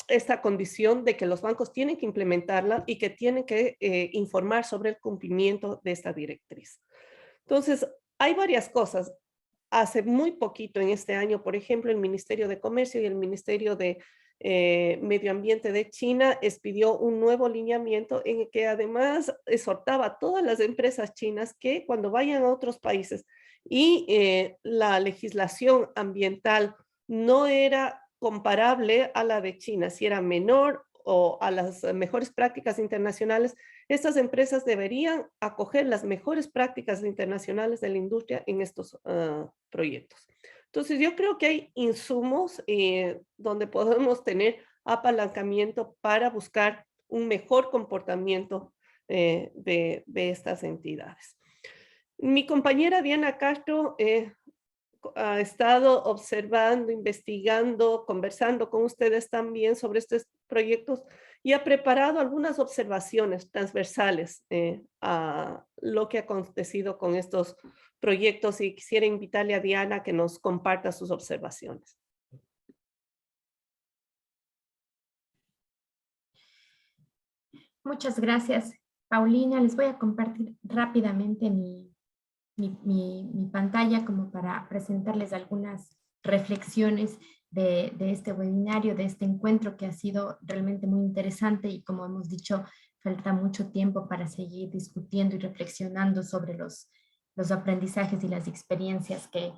esta condición de que los bancos tienen que implementarla y que tienen que informar sobre el cumplimiento de esta directriz. Entonces, hay varias cosas. Hace muy poquito en este año, por ejemplo, el Ministerio de Comercio y el Ministerio de Medio Ambiente de China expidió un nuevo lineamiento en el que además exhortaba a todas las empresas chinas que cuando vayan a otros países y la legislación ambiental no era comparable a la de China, si era menor o a las mejores prácticas internacionales, estas empresas deberían acoger las mejores prácticas internacionales de la industria en estos proyectos. Entonces, yo creo que hay insumos donde podemos tener apalancamiento para buscar un mejor comportamiento de estas entidades. Mi compañera Diana Castro ha estado observando, investigando, conversando con ustedes también sobre estos proyectos y ha preparado algunas observaciones transversales a lo que ha acontecido con estos proyectos, y quisiera invitarle a Diana que nos comparta sus observaciones. Muchas gracias, Paulina. Les voy a compartir rápidamente mi pantalla como para presentarles algunas reflexiones de este webinario, de este encuentro que ha sido realmente muy interesante, y como hemos dicho, falta mucho tiempo para seguir discutiendo y reflexionando sobre los aprendizajes y las experiencias que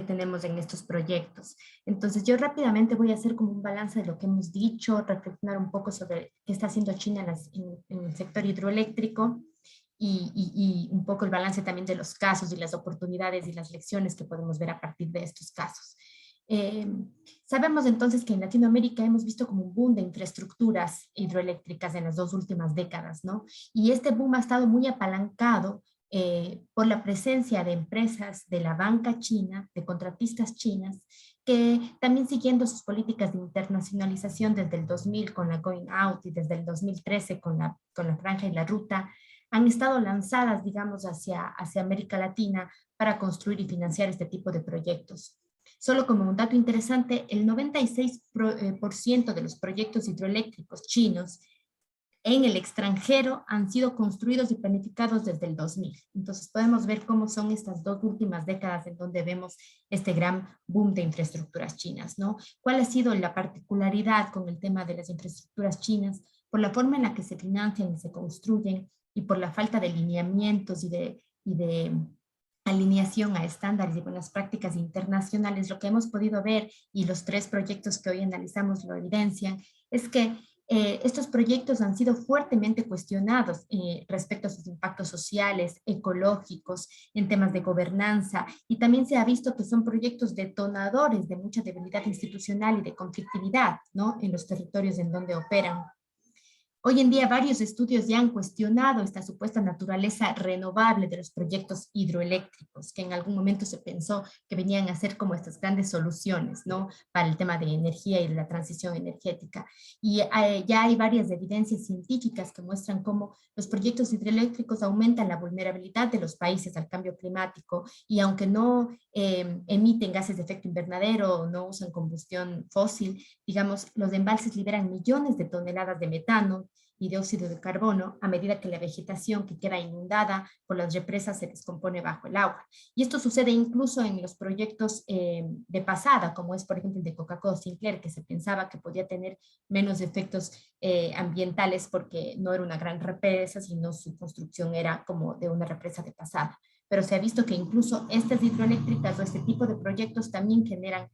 tenemos en estos proyectos. Entonces yo rápidamente voy a hacer como un balance de lo que hemos dicho, reflexionar un poco sobre qué está haciendo China en el sector hidroeléctrico, y un poco el balance también de los casos y las oportunidades y las lecciones que podemos ver a partir de estos casos. Sabemos entonces que en Latinoamérica hemos visto como un boom de infraestructuras hidroeléctricas en las 2 últimas décadas, ¿no? Y este boom ha estado muy apalancado por la presencia de empresas de la banca china, de contratistas chinas, que también siguiendo sus políticas de internacionalización desde el 2000 con la Going Out y desde el 2013 con la Franja y la Ruta, han estado lanzadas, digamos, hacia América Latina para construir y financiar este tipo de proyectos. Solo como un dato interesante, el 96% de los proyectos hidroeléctricos chinos en el extranjero han sido construidos y planificados desde el 2000. Entonces podemos ver cómo son estas 2 últimas décadas en donde vemos este gran boom de infraestructuras chinas, ¿no? ¿Cuál ha sido la particularidad con el tema de las infraestructuras chinas? Por la forma en la que se financian y se construyen, y por la falta de lineamientos y de alineación a estándares y buenas prácticas internacionales, lo que hemos podido ver, y los 3 proyectos que hoy analizamos lo evidencian, es que estos proyectos han sido fuertemente cuestionados respecto a sus impactos sociales, ecológicos, en temas de gobernanza, y también se ha visto que son proyectos detonadores de mucha debilidad institucional y de conflictividad, ¿no?, en los territorios en donde operan. Hoy en día varios estudios ya han cuestionado esta supuesta naturaleza renovable de los proyectos hidroeléctricos, que en algún momento se pensó que venían a ser como estas grandes soluciones, ¿no?, para el tema de energía y de la transición energética. Y ya hay varias evidencias científicas que muestran cómo los proyectos hidroeléctricos aumentan la vulnerabilidad de los países al cambio climático, y aunque no emiten gases de efecto invernadero o no usan combustión fósil, digamos, los embalses liberan millones de toneladas de metano y dióxido de carbono a medida que la vegetación que queda inundada por las represas se descompone bajo el agua. Y esto sucede incluso en los proyectos de pasada, como es por ejemplo el de Coca-Cola Sinclair, que se pensaba que podía tener menos efectos ambientales porque no era una gran represa, sino su construcción era como de una represa de pasada. Pero se ha visto que incluso estas hidroeléctricas o este tipo de proyectos también generan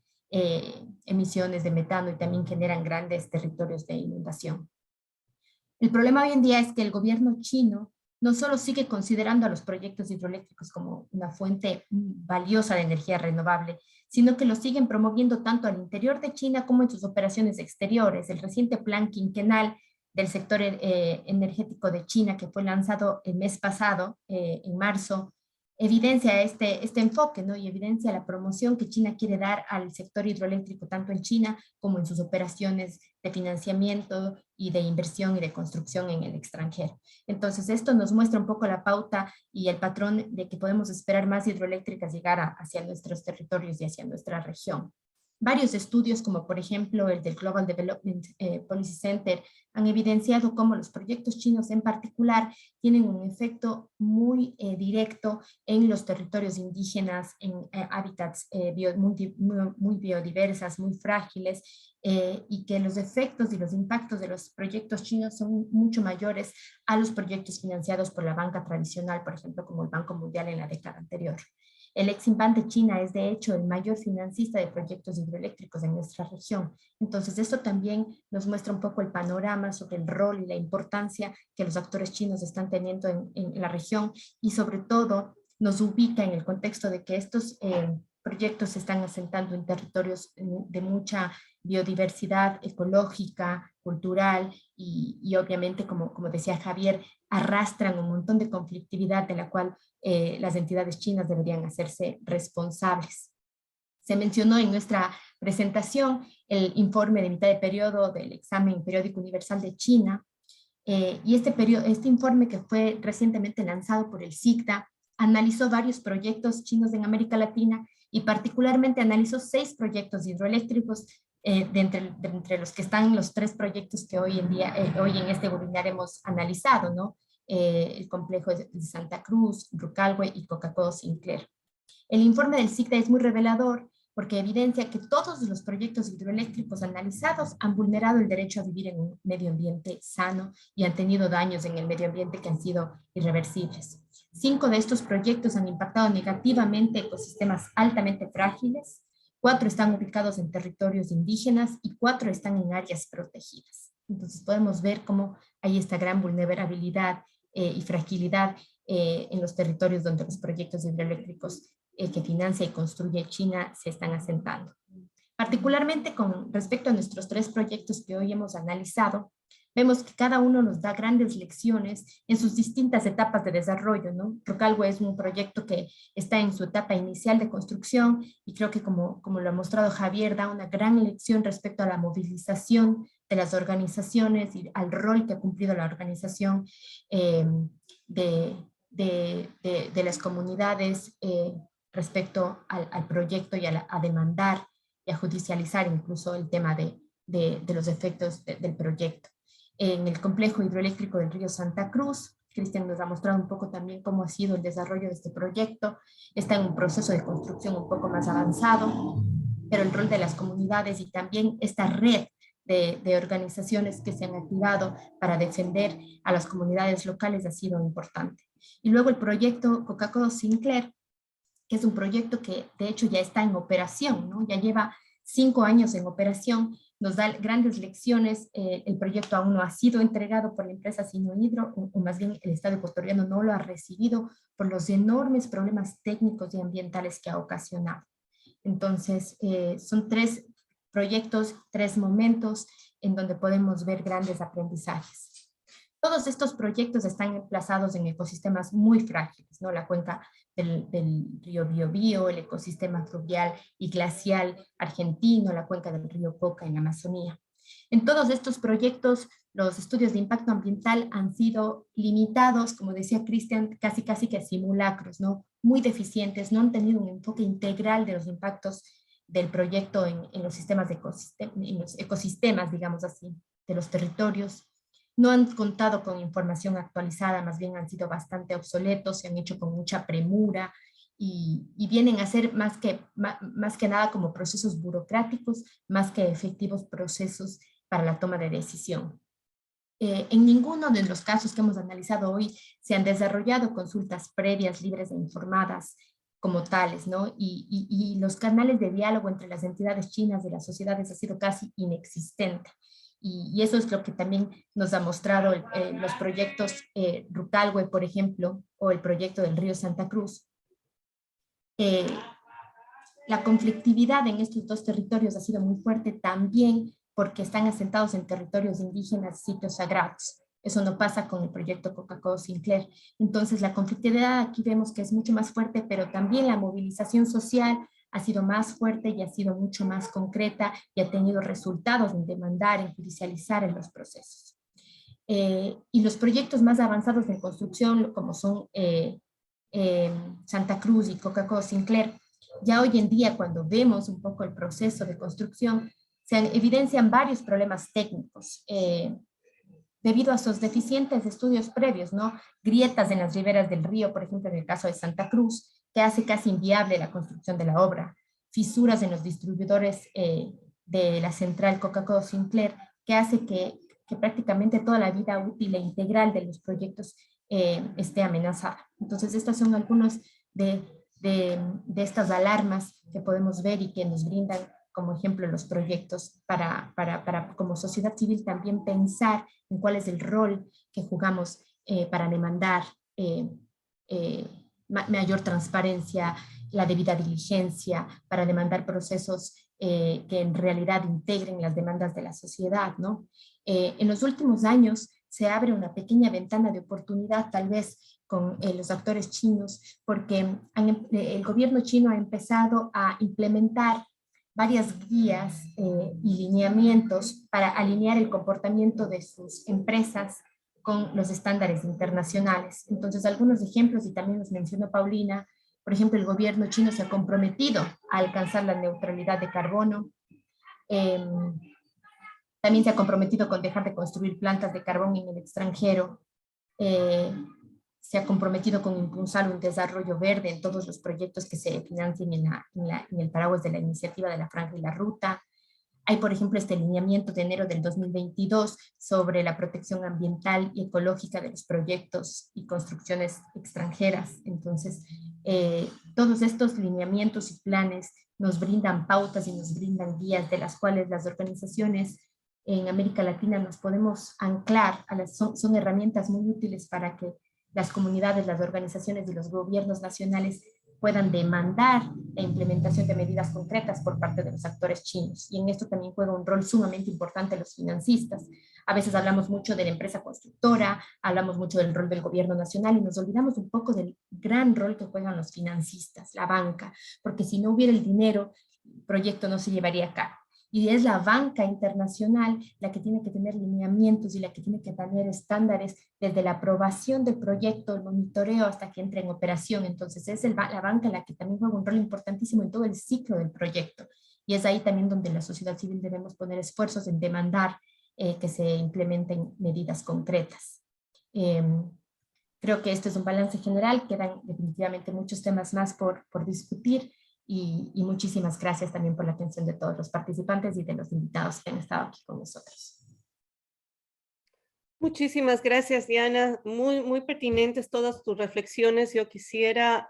emisiones de metano y también generan grandes territorios de inundación. El problema hoy en día es que el gobierno chino no solo sigue considerando a los proyectos hidroeléctricos como una fuente valiosa de energía renovable, sino que lo siguen promoviendo tanto al interior de China como en sus operaciones exteriores. El reciente plan quinquenal del sector energético de China, que fue lanzado el mes pasado, en marzo, evidencia este enfoque, ¿no?, y evidencia la promoción que China quiere dar al sector hidroeléctrico, tanto en China como en sus operaciones de financiamiento y de inversión y de construcción en el extranjero. Entonces, esto nos muestra un poco la pauta y el patrón de que podemos esperar más hidroeléctricas llegar hacia nuestros territorios y hacia nuestra región. Varios estudios, como por ejemplo el del Global Development Policy Center, han evidenciado cómo los proyectos chinos en particular tienen un efecto muy directo en los territorios indígenas, en hábitats muy biodiversas, muy frágiles, y que los efectos y los impactos de los proyectos chinos son mucho mayores a los proyectos financiados por la banca tradicional, por ejemplo, como el Banco Mundial en la década anterior. El Exim Bank de China es de hecho el mayor financista de proyectos hidroeléctricos en nuestra región. Entonces esto también nos muestra un poco el panorama sobre el rol y la importancia que los actores chinos están teniendo en la región, y sobre todo nos ubica en el contexto de que estos proyectos se están asentando en territorios de mucha biodiversidad ecológica, cultural y obviamente, como decía Javier, arrastran un montón de conflictividad de la cual las entidades chinas deberían hacerse responsables. Se mencionó en nuestra presentación el informe de mitad de periodo del examen periódico universal de China, y este informe, que fue recientemente lanzado por el CICTA, analizó varios proyectos chinos en América Latina y particularmente analizó 6 proyectos hidroeléctricos de entre los que están los 3 proyectos que hoy en este webinar hemos analizado, ¿no? El complejo de Santa Cruz, Rucalhue y Coca-Cola Sinclair. El informe del CICTA es muy revelador porque evidencia que todos los proyectos hidroeléctricos analizados han vulnerado el derecho a vivir en un medio ambiente sano y han tenido daños en el medio ambiente que han sido irreversibles. 5 de estos proyectos han impactado negativamente ecosistemas altamente frágiles, 4 están ubicados en territorios indígenas y 4 están en áreas protegidas. Entonces podemos ver cómo hay esta gran vulnerabilidad y fragilidad en los territorios donde los proyectos hidroeléctricos que financia y construye China se están asentando. Particularmente con respecto a nuestros 3 proyectos que hoy hemos analizado, vemos que cada uno nos da grandes lecciones en sus distintas etapas de desarrollo, ¿no? Rucalhue es un proyecto que está en su etapa inicial de construcción y creo que como lo ha mostrado Javier, da una gran lección respecto a la movilización de las organizaciones y al rol que ha cumplido la organización de las comunidades respecto al proyecto y a demandar y a judicializar incluso el tema de los efectos del proyecto. En el complejo hidroeléctrico del río Santa Cruz, Cristian nos ha mostrado un poco también cómo ha sido el desarrollo de este proyecto. Está en un proceso de construcción un poco más avanzado, pero el rol de las comunidades y también esta red de organizaciones que se han activado para defender a las comunidades locales ha sido importante. Y luego el proyecto Coca-Cola Sinclair, que es un proyecto que de hecho ya está en operación, ¿no? Ya lleva 5 años en operación, nos da grandes lecciones. El proyecto aún no ha sido entregado por la empresa Sinohidro, o más bien el Estado ecuatoriano no lo ha recibido por los enormes problemas técnicos y ambientales que ha ocasionado. Entonces, son 3 proyectos, 3 momentos en donde podemos ver grandes aprendizajes. Todos estos proyectos están emplazados en ecosistemas muy frágiles, ¿no? La cuenca del río Biobío, el ecosistema fluvial y glacial argentino, la cuenca del río Coca en la Amazonía. En todos estos proyectos, los estudios de impacto ambiental han sido limitados, como decía Cristian, casi que a simulacros, ¿no? Muy deficientes, no han tenido un enfoque integral de los impactos del proyecto en los sistemas en los ecosistemas, digamos así, de los territorios. No han contado con información actualizada, más bien han sido bastante obsoletos, se han hecho con mucha premura y vienen a ser más que nada como procesos burocráticos, más que efectivos procesos para la toma de decisión. En ninguno de los casos que hemos analizado hoy se han desarrollado consultas previas, libres e informadas como tales, ¿no? Y los canales de diálogo entre las entidades chinas de las sociedades ha sido casi inexistente. Y eso es lo que también nos ha mostrado los proyectos Rucalhue, por ejemplo, o el proyecto del río Santa Cruz. La conflictividad en estos 2 territorios ha sido muy fuerte también porque están asentados en territorios indígenas, sitios sagrados. Eso no pasa con el proyecto Coca-Cola Sinclair. Entonces la conflictividad aquí vemos que es mucho más fuerte, pero también la movilización social ha sido más fuerte y ha sido mucho más concreta y ha tenido resultados en demandar, en judicializar en los procesos. Y los proyectos más avanzados de construcción, como son Santa Cruz y Coca-Cola Sinclair, ya hoy en día cuando vemos un poco el proceso de construcción, se evidencian varios problemas técnicos debido a sus deficientes estudios previos, ¿no? Grietas en las riberas del río, por ejemplo, en el caso de Santa Cruz, que hace casi inviable la construcción de la obra, fisuras en los distribuidores de la central Coca-Cola Sinclair, que hace que prácticamente toda la vida útil e integral de los proyectos esté amenazada. Entonces, estas son algunas de estas alarmas que podemos ver y que nos brindan como ejemplo los proyectos para como sociedad civil también pensar en cuál es el rol que jugamos para demandar mayor transparencia, la debida diligencia, para demandar procesos que en realidad integren las demandas de la sociedad, ¿no? En los últimos años se abre una pequeña ventana de oportunidad, tal vez con los actores chinos, porque el gobierno chino ha empezado a implementar varias guías y lineamientos para alinear el comportamiento de sus empresas con los estándares internacionales. Entonces, algunos ejemplos, y también los mencionó Paulina, por ejemplo, el gobierno chino se ha comprometido a alcanzar la neutralidad de carbono. También se ha comprometido con dejar de construir plantas de carbón en el extranjero. Se ha comprometido con impulsar un desarrollo verde en todos los proyectos que se financien en el paraguas de la iniciativa de la Franja y la Ruta. Hay, por ejemplo, este lineamiento de enero del 2022 sobre la protección ambiental y ecológica de los proyectos y construcciones extranjeras. Entonces, todos estos lineamientos y planes nos brindan pautas y nos brindan guías de las cuales las organizaciones en América Latina nos podemos anclar, son herramientas muy útiles para que las comunidades, las organizaciones y los gobiernos nacionales puedan demandar la implementación de medidas concretas por parte de los actores chinos. Y en esto también juega un rol sumamente importante los financistas. A veces hablamos mucho de la empresa constructora, hablamos mucho del rol del gobierno nacional y nos olvidamos un poco del gran rol que juegan los financistas, la banca, porque si no hubiera el dinero, el proyecto no se llevaría a cabo. Y es la banca internacional la que tiene que tener lineamientos y la que tiene que tener estándares desde la aprobación del proyecto, el monitoreo hasta que entre en operación. Entonces es la banca la que también juega un rol importantísimo en todo el ciclo del proyecto. Y es ahí también donde la sociedad civil debemos poner esfuerzos en demandar que se implementen medidas concretas. Creo que este es un balance general, quedan definitivamente muchos temas más por discutir. Y muchísimas gracias también por la atención de todos los participantes y de los invitados que han estado aquí con nosotros. Muchísimas gracias, Diana. Muy, muy pertinentes todas tus reflexiones. Yo quisiera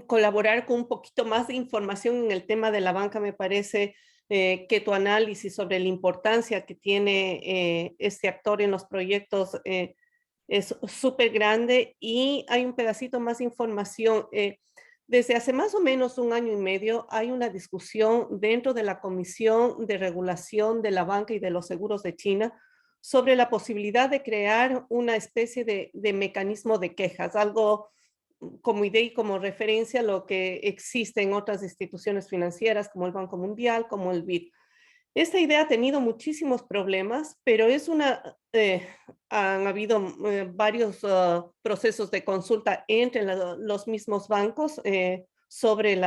colaborar con un poquito más de información en el tema de la banca. Me parece que tu análisis sobre la importancia que tiene este actor en los proyectos es súper grande, y hay un pedacito más de información. Desde hace más o menos 1 año y medio hay una discusión dentro de la Comisión de Regulación de la Banca y de los Seguros de China sobre la posibilidad de crear una especie de mecanismo de quejas, algo como idea y como referencia a lo que existe en otras instituciones financieras como el Banco Mundial, como el BID. Esta idea ha tenido muchísimos problemas, pero han habido varios procesos de consulta entre los mismos bancos sobre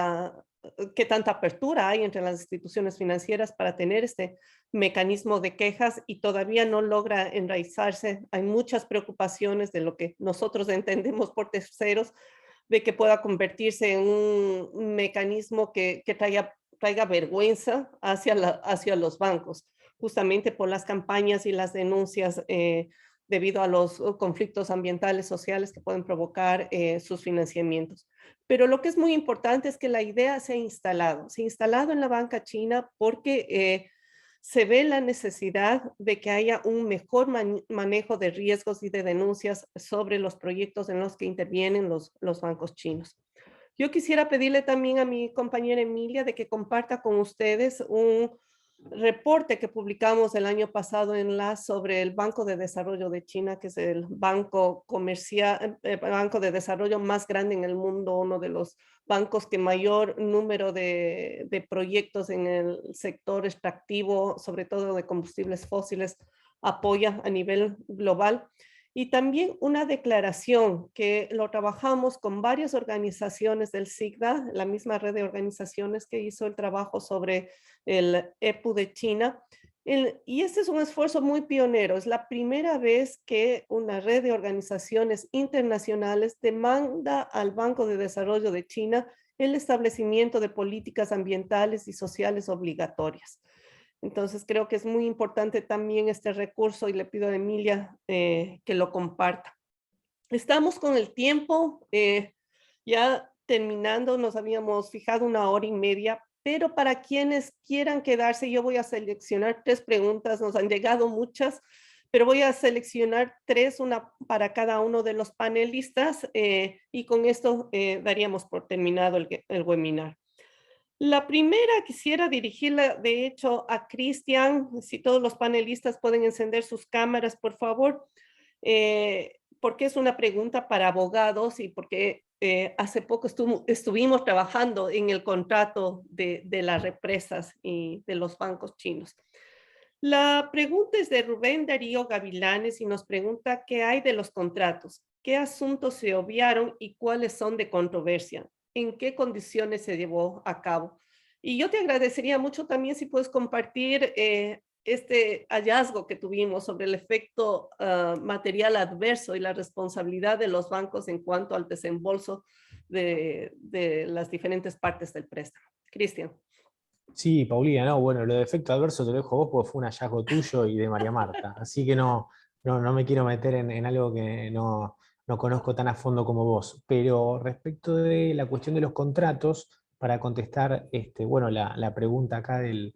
qué tanta apertura hay entre las instituciones financieras para tener este mecanismo de quejas, y todavía no logra enraizarse. Hay muchas preocupaciones de lo que nosotros entendemos por terceros, de que pueda convertirse en un mecanismo que traiga vergüenza hacia los bancos, justamente por las campañas y las denuncias debido a los conflictos ambientales, sociales que pueden provocar sus financiamientos. Pero lo que es muy importante es que la idea se ha instalado en la banca china, porque se ve la necesidad de que haya un mejor manejo de riesgos y de denuncias sobre los proyectos en los que intervienen los bancos chinos. Yo quisiera pedirle también a mi compañera Emilia de que comparta con ustedes un reporte que publicamos el año pasado sobre el Banco de Desarrollo de China, que es el banco comercial, banco de desarrollo más grande en el mundo, uno de los bancos que mayor número de proyectos en el sector extractivo, sobre todo de combustibles fósiles, apoya a nivel global. Y también una declaración que lo trabajamos con varias organizaciones del SIGDA, la misma red de organizaciones que hizo el trabajo sobre el EPU de China. Y este es un esfuerzo muy pionero. Es la primera vez que una red de organizaciones internacionales demanda al Banco de Desarrollo de China el establecimiento de políticas ambientales y sociales obligatorias. Entonces creo que es muy importante también este recurso, y le pido a Emilia que lo comparta. Estamos con el tiempo ya terminando, nos habíamos fijado 1 hora y media, pero para quienes quieran quedarse, yo voy a seleccionar 3 preguntas, nos han llegado muchas, pero voy a seleccionar 3, una para cada uno de los panelistas, y con esto daríamos por terminado el webinar. La primera quisiera dirigirla, de hecho, a Cristian. Si todos los panelistas pueden encender sus cámaras, por favor, porque es una pregunta para abogados y porque hace poco estuvimos trabajando en el contrato de las represas y de los bancos chinos. La pregunta es de Rubén Darío Gavilanes y nos pregunta qué hay de los contratos, qué asuntos se obviaron y cuáles son de controversia, en qué condiciones se llevó a cabo. Y yo te agradecería mucho también si puedes compartir este hallazgo que tuvimos sobre el efecto material adverso y la responsabilidad de los bancos en cuanto al desembolso de las diferentes partes del préstamo. Cristian. Sí, Paulina, no, bueno, lo de efecto adverso te lo dejo vos porque fue un hallazgo tuyo y de María Marta, así que no me quiero meter en algo que no conozco tan a fondo como vos. Pero respecto de la cuestión de los contratos, para contestar bueno, la pregunta acá del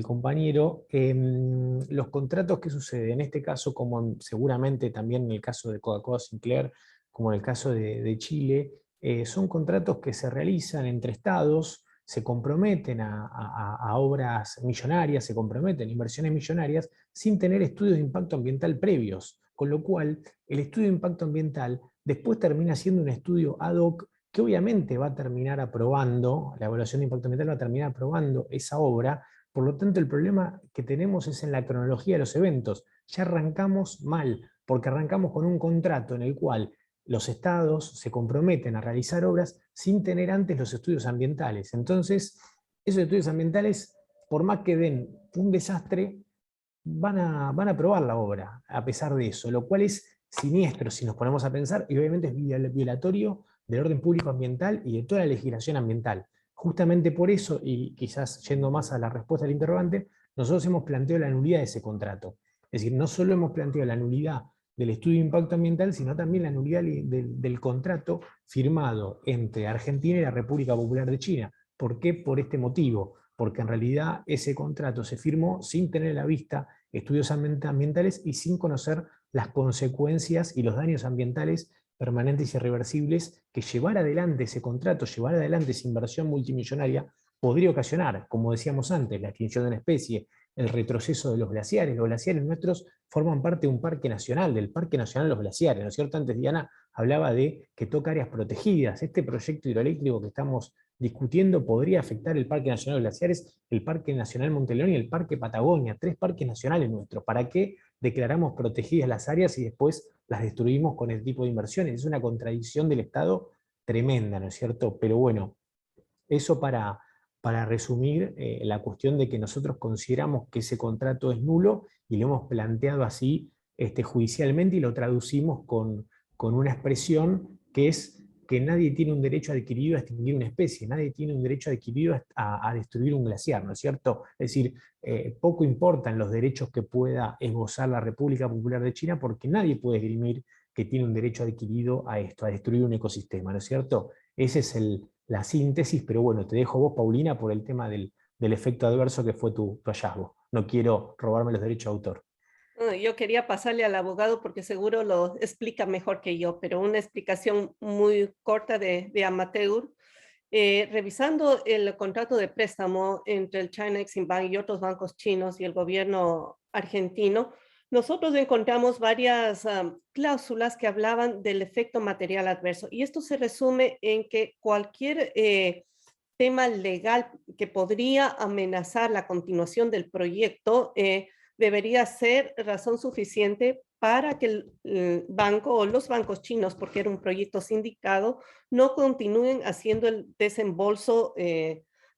compañero, los contratos, ¿qué sucede? En este caso, como seguramente también en el caso de Coca-Cola Sinclair, como en el caso de Chile, son contratos que se realizan entre estados, se comprometen a obras millonarias, se comprometen a inversiones millonarias sin tener estudios de impacto ambiental previos, con lo cual el estudio de impacto ambiental después termina siendo un estudio ad hoc que obviamente va a terminar aprobando, la evaluación de impacto ambiental va a terminar aprobando esa obra. Por lo tanto, el problema que tenemos es en la cronología de los eventos. Ya arrancamos mal, porque arrancamos con un contrato en el cual los estados se comprometen a realizar obras sin tener antes los estudios ambientales. Entonces, esos estudios ambientales, por más que den un desastre, van a aprobar la obra a pesar de eso, lo cual es siniestro si nos ponemos a pensar, y obviamente es violatorio del orden público ambiental y de toda la legislación ambiental. Justamente por eso, y quizás yendo más a la respuesta del interrogante, nosotros hemos planteado la nulidad de ese contrato. Es decir, no solo hemos planteado la nulidad del estudio de impacto ambiental, sino también la nulidad del contrato firmado entre Argentina y la República Popular de China. ¿Por qué? Por este motivo, porque en realidad ese contrato se firmó sin tener a la vista estudios ambientales y sin conocer las consecuencias y los daños ambientales permanentes y irreversibles que llevar adelante ese contrato, llevar adelante esa inversión multimillonaria podría ocasionar, como decíamos antes, la extinción de una especie, el retroceso de los glaciares. Los glaciares nuestros forman parte de un parque nacional, del Parque Nacional de los Glaciares, ¿no es cierto? Antes Diana hablaba de que toca áreas protegidas. Este proyecto hidroeléctrico que estamos discutiendo podría afectar el Parque Nacional de los Glaciares, el Parque Nacional Monte León y el Parque Patagonia, 3 parques nacionales nuestros. ¿Para qué declaramos protegidas las áreas y después las destruimos con este tipo de inversiones? Es una contradicción del Estado tremenda, ¿no es cierto? Pero bueno, eso para resumir la cuestión de que nosotros consideramos que ese contrato es nulo y lo hemos planteado así judicialmente y lo traducimos con una expresión que es que nadie tiene un derecho adquirido a extinguir una especie, nadie tiene un derecho adquirido a destruir un glaciar, ¿no es cierto? Es decir, poco importan los derechos que pueda esbozar la República Popular de China porque nadie puede esgrimir que tiene un derecho adquirido a esto, a destruir un ecosistema, ¿no es cierto? Ese es la síntesis, pero bueno, te dejo vos, Paulina, por el tema del efecto adverso que fue tu hallazgo. No quiero robarme los derechos de autor. Yo quería pasarle al abogado porque seguro lo explica mejor que yo, pero una explicación muy corta de amateur. Revisando el contrato de préstamo entre el China Exim Bank y otros bancos chinos y el gobierno argentino, nosotros encontramos varias cláusulas que hablaban del efecto material adverso. Y esto se resume en que cualquier tema legal que podría amenazar la continuación del proyecto debería ser razón suficiente para que el banco o los bancos chinos, porque era un proyecto sindicado, no continúen haciendo el desembolso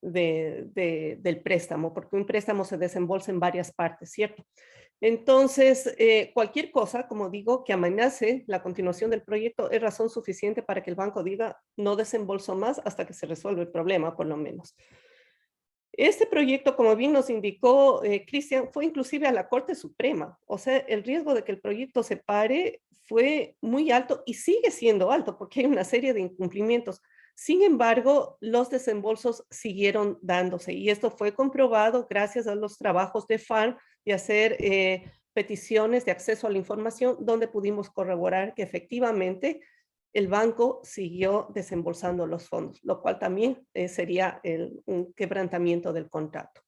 del préstamo, porque un préstamo se desembolsa en varias partes, ¿cierto? Entonces, cualquier cosa, como digo, que amenace la continuación del proyecto es razón suficiente para que el banco diga no desembolso más hasta que se resuelva el problema, por lo menos. Este proyecto, como bien nos indicó Cristian, fue inclusive a la Corte Suprema. O sea, el riesgo de que el proyecto se pare fue muy alto y sigue siendo alto porque hay una serie de incumplimientos. Sin embargo, los desembolsos siguieron dándose y esto fue comprobado gracias a los trabajos de FARC de hacer peticiones de acceso a la información donde pudimos corroborar que efectivamente el banco siguió desembolsando los fondos, lo cual también sería un quebrantamiento del contrato.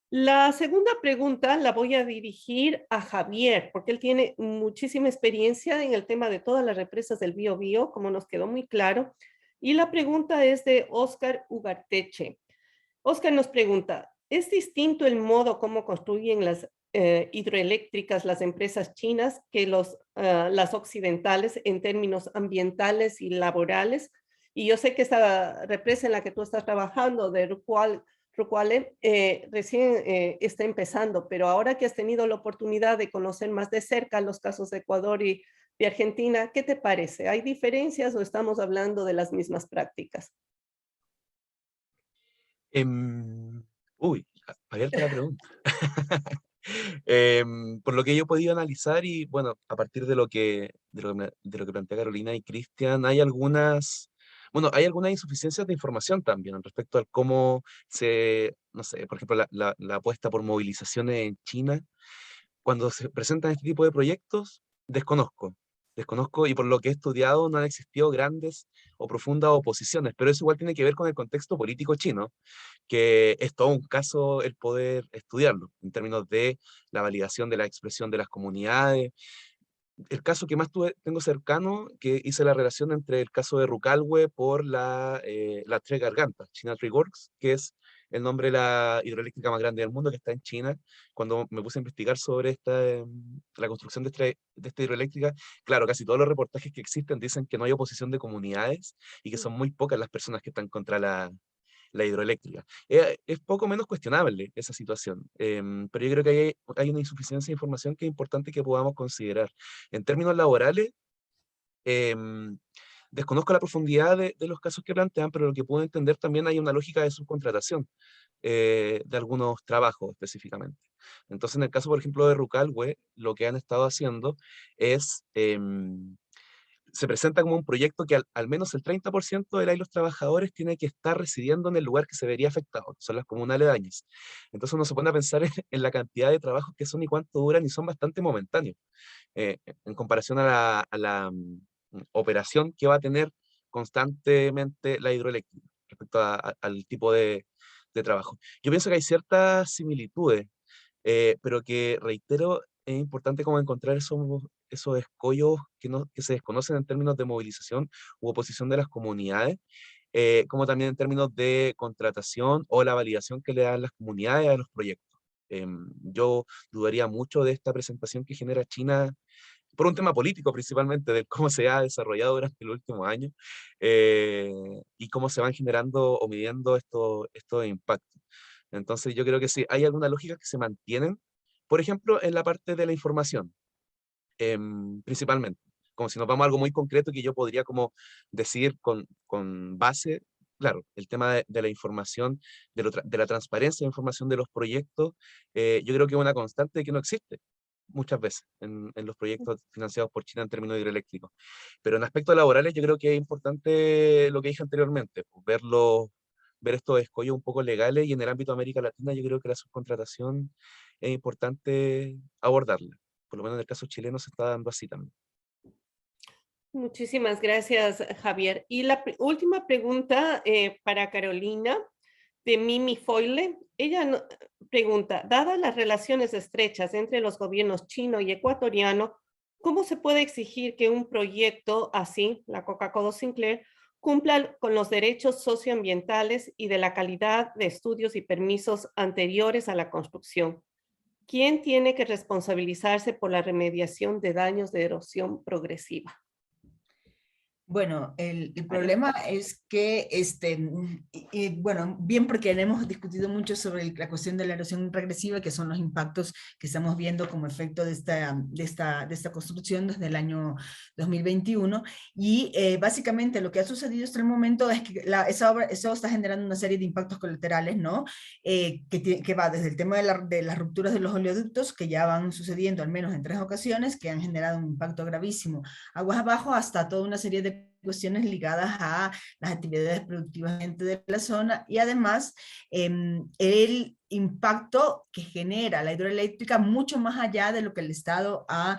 La segunda pregunta la voy a dirigir a Javier, porque él tiene muchísima experiencia en el tema de todas las represas del Biobío, como nos quedó muy claro. Y la pregunta es de Oscar Ugarteche. Oscar nos pregunta, ¿es distinto el modo como construyen las hidroeléctricas las empresas chinas que las occidentales en términos ambientales y laborales? Y yo sé que esta represa en la que tú estás trabajando, de Rucuale, recién está empezando, pero ahora que has tenido la oportunidad de conocer más de cerca los casos de Ecuador y de Argentina, ¿qué te parece? ¿Hay diferencias o estamos hablando de las mismas prácticas? Uy, abierta la pregunta. Por lo que yo he podido analizar y bueno, a partir de lo que plantea Carolina y Cristian, hay algunas insuficiencias de información también respecto a cómo no sé, por ejemplo, la apuesta por movilizaciones en China. Cuando se presentan este tipo de proyectos, desconozco y por lo que he estudiado no han existido grandes o profundas oposiciones, pero eso igual tiene que ver con el contexto político chino, que es todo un caso el poder estudiarlo, en términos de la validación de la expresión de las comunidades. El caso que más tengo cercano, que hice la relación entre el caso de Rucalhue por las Tres Gargantas, China Three Gorges, que es el nombre de la hidroeléctrica más grande del mundo, que está en China. Cuando me puse a investigar sobre la construcción de esta hidroeléctrica, claro, casi todos los reportajes que existen dicen que no hay oposición de comunidades y que son muy pocas las personas que están contra la hidroeléctrica. Es poco menos cuestionable esa situación, pero yo creo que hay una insuficiencia de información que es importante que podamos considerar. En términos laborales, desconozco la profundidad de los casos que plantean, pero lo que puedo entender también hay una lógica de subcontratación de algunos trabajos específicamente. Entonces, en el caso, por ejemplo, de Rucalhue, lo que han estado haciendo es, se presenta como un proyecto que al menos el 30% de los trabajadores tiene que estar residiendo en el lugar que se vería afectado, que son las comunas aledañas. Entonces uno se pone a pensar en la cantidad de trabajos que son y cuánto duran, y son bastante momentáneos, en comparación a la operación que va a tener constantemente la hidroeléctrica respecto al tipo de trabajo. Yo pienso que hay ciertas similitudes, pero que, reitero, es importante como encontrar esos escollos que se desconocen en términos de movilización u oposición de las comunidades, como también en términos de contratación o la validación que le dan las comunidades a los proyectos. Yo dudaría mucho de esta presentación que genera China, por un tema político principalmente, de cómo se ha desarrollado durante el último año, y cómo se van generando o midiendo estos impactos. Entonces yo creo que sí, hay algunas lógicas que se mantienen, por ejemplo, en la parte de la información, principalmente. Como si nos vamos a algo muy concreto que yo podría como decir con base, claro, el tema de la información, de la transparencia de información de los proyectos, yo creo que es una constante que no existe muchas veces en los proyectos financiados por China en términos hidroeléctricos. Pero en aspectos laborales yo creo que es importante lo que dije anteriormente, pues, ver estos escollos un poco legales, y en el ámbito de América Latina yo creo que la subcontratación es importante abordarla. Por lo menos en el caso chileno se está dando así también. Muchísimas gracias, Javier. Y la última pregunta para Carolina, de Mimi Foyle. Ella pregunta, dadas las relaciones estrechas entre los gobiernos chino y ecuatoriano, ¿cómo se puede exigir que un proyecto así, la Coca-Cola Sinclair, cumpla con los derechos socioambientales y de la calidad de estudios y permisos anteriores a la construcción? ¿Quién tiene que responsabilizarse por la remediación de daños de erosión progresiva? Bueno, el problema es que, bueno, bien porque hemos discutido mucho sobre la cuestión de la erosión regresiva, que son los impactos que estamos viendo como efecto de esta construcción desde el año 2021, y básicamente lo que ha sucedido hasta el momento es que eso está generando una serie de impactos colaterales, ¿no? Que va desde el tema de las rupturas de los oleoductos, que ya van sucediendo al menos en 3 ocasiones, que han generado un impacto gravísimo aguas abajo, hasta toda una serie de cuestiones ligadas a las actividades productivas de la zona, y además el impacto que genera la hidroeléctrica mucho más allá de lo que el Estado ha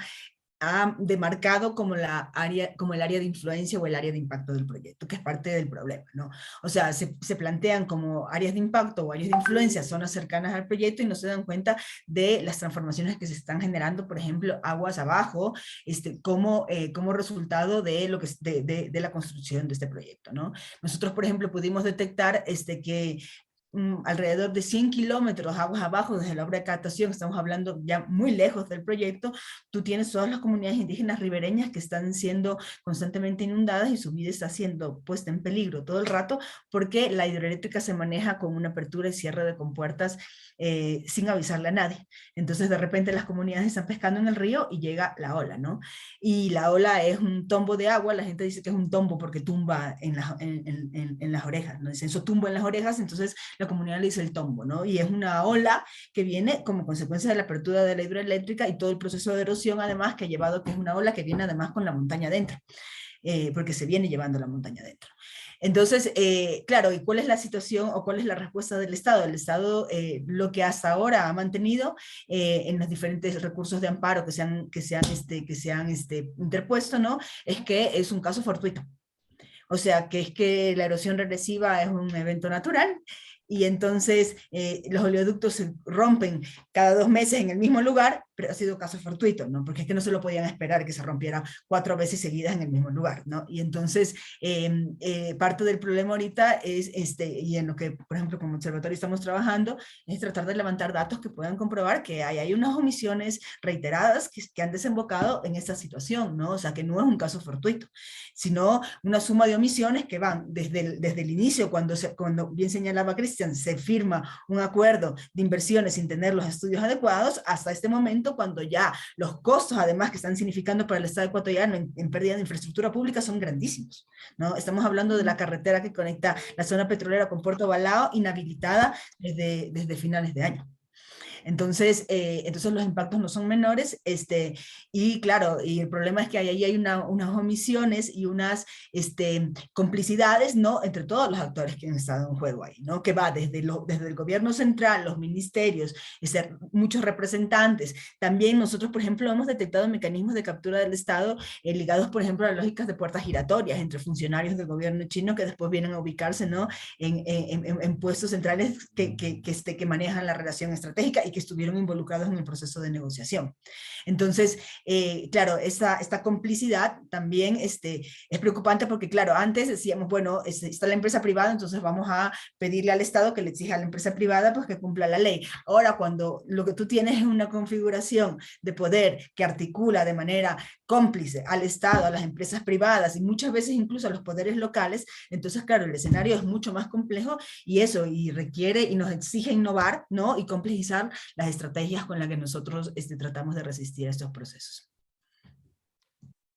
demarcado como el área de influencia o el área de impacto del proyecto, que es parte del problema, ¿no? O sea, se plantean como áreas de impacto o áreas de influencia, zonas cercanas al proyecto, y no se dan cuenta de las transformaciones que se están generando, por ejemplo, aguas abajo, como resultado de la construcción de este proyecto, ¿no? Nosotros, por ejemplo, pudimos detectar que alrededor de 100 kilómetros aguas abajo desde la obra de captación, estamos hablando ya muy lejos del proyecto, tú tienes todas las comunidades indígenas ribereñas que están siendo constantemente inundadas, y su vida está siendo puesta en peligro todo el rato, porque la hidroeléctrica se maneja con una apertura y cierre de compuertas sin avisarle a nadie. Entonces de repente las comunidades están pescando en el río y llega la ola, ¿no? Y la ola es un tombo de agua, la gente dice que es un tombo porque tumba en las orejas, ¿no? Dicen, eso tumbo en las orejas, entonces la comunidad le dice el tombo, ¿no? Y es una ola que viene como consecuencia de la apertura de la hidroeléctrica y todo el proceso de erosión, además, que ha llevado, que es una ola que viene además con la montaña adentro, porque se viene llevando la montaña adentro. Entonces, claro, ¿y cuál es la situación o cuál es la respuesta del Estado? El Estado lo que hasta ahora ha mantenido en los diferentes recursos de amparo que se han interpuesto, ¿no? Es que es un caso fortuito. O sea, que es que la erosión regresiva es un evento natural, y entonces los oleoductos se rompen cada 2 meses en el mismo lugar, pero ha sido caso fortuito, ¿no? Porque es que no se lo podían esperar que se rompiera 4 veces seguidas en el mismo lugar, ¿no? Y entonces parte del problema ahorita es, y en lo que, por ejemplo, como observatorio estamos trabajando, es tratar de levantar datos que puedan comprobar que hay unas omisiones reiteradas que han desembocado en esta situación, ¿no? O sea, que no es un caso fortuito, sino una suma de omisiones que van desde el inicio, cuando bien señalaba Cristian, se firma un acuerdo de inversiones sin tener los estudios adecuados, hasta este momento, cuando ya los costos, además, que están significando para el Estado ecuatoriano en pérdida de infraestructura pública son grandísimos, ¿no? Estamos hablando de la carretera que conecta la zona petrolera con Puerto Balao, inhabilitada desde finales de año. Entonces, entonces los impactos no son menores, y claro, y el problema es que ahí hay unas omisiones y unas complicidades, ¿no?, entre todos los actores que han estado en juego ahí, ¿no?, que va desde el gobierno central, los ministerios, muchos representantes. También nosotros, por ejemplo, hemos detectado mecanismos de captura del Estado ligados, por ejemplo, a lógicas de puertas giratorias entre funcionarios del gobierno chino que después vienen a ubicarse, ¿no?, en puestos centrales que manejan la relación estratégica y que estuvieron involucrados en el proceso de negociación. Entonces, claro, esta complicidad también es preocupante porque, claro, antes decíamos, bueno, está la empresa privada, entonces vamos a pedirle al Estado que le exija a la empresa privada pues que cumpla la ley. Ahora, cuando lo que tú tienes es una configuración de poder que articula de manera cómplice al Estado, a las empresas privadas y muchas veces incluso a los poderes locales, entonces, claro, el escenario es mucho más complejo y requiere y nos exige innovar, ¿no?, y complejizar las estrategias con las que nosotros tratamos de resistir a estos procesos.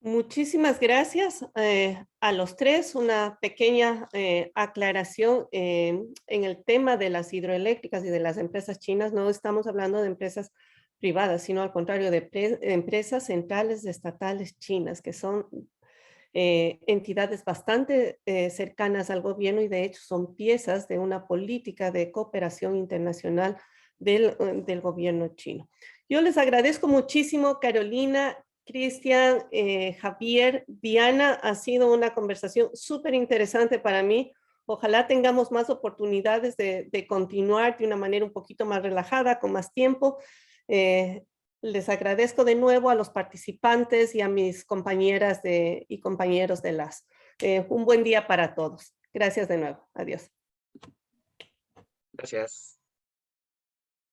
Muchísimas gracias a los tres. Una pequeña aclaración en el tema de las hidroeléctricas y de las empresas chinas. No estamos hablando de empresas privadas, sino al contrario de empresas centrales estatales chinas, que son entidades bastante cercanas al gobierno y de hecho son piezas de una política de cooperación internacional del gobierno chino. Yo les agradezco muchísimo, Carolina, Cristian, Javier, Diana. Ha sido una conversación súper interesante para mí. Ojalá tengamos más oportunidades de continuar de una manera un poquito más relajada, con más tiempo. Les agradezco de nuevo a los participantes y a mis compañeras y compañeros de LAS. Un buen día para todos. Gracias de nuevo. Adiós. Gracias.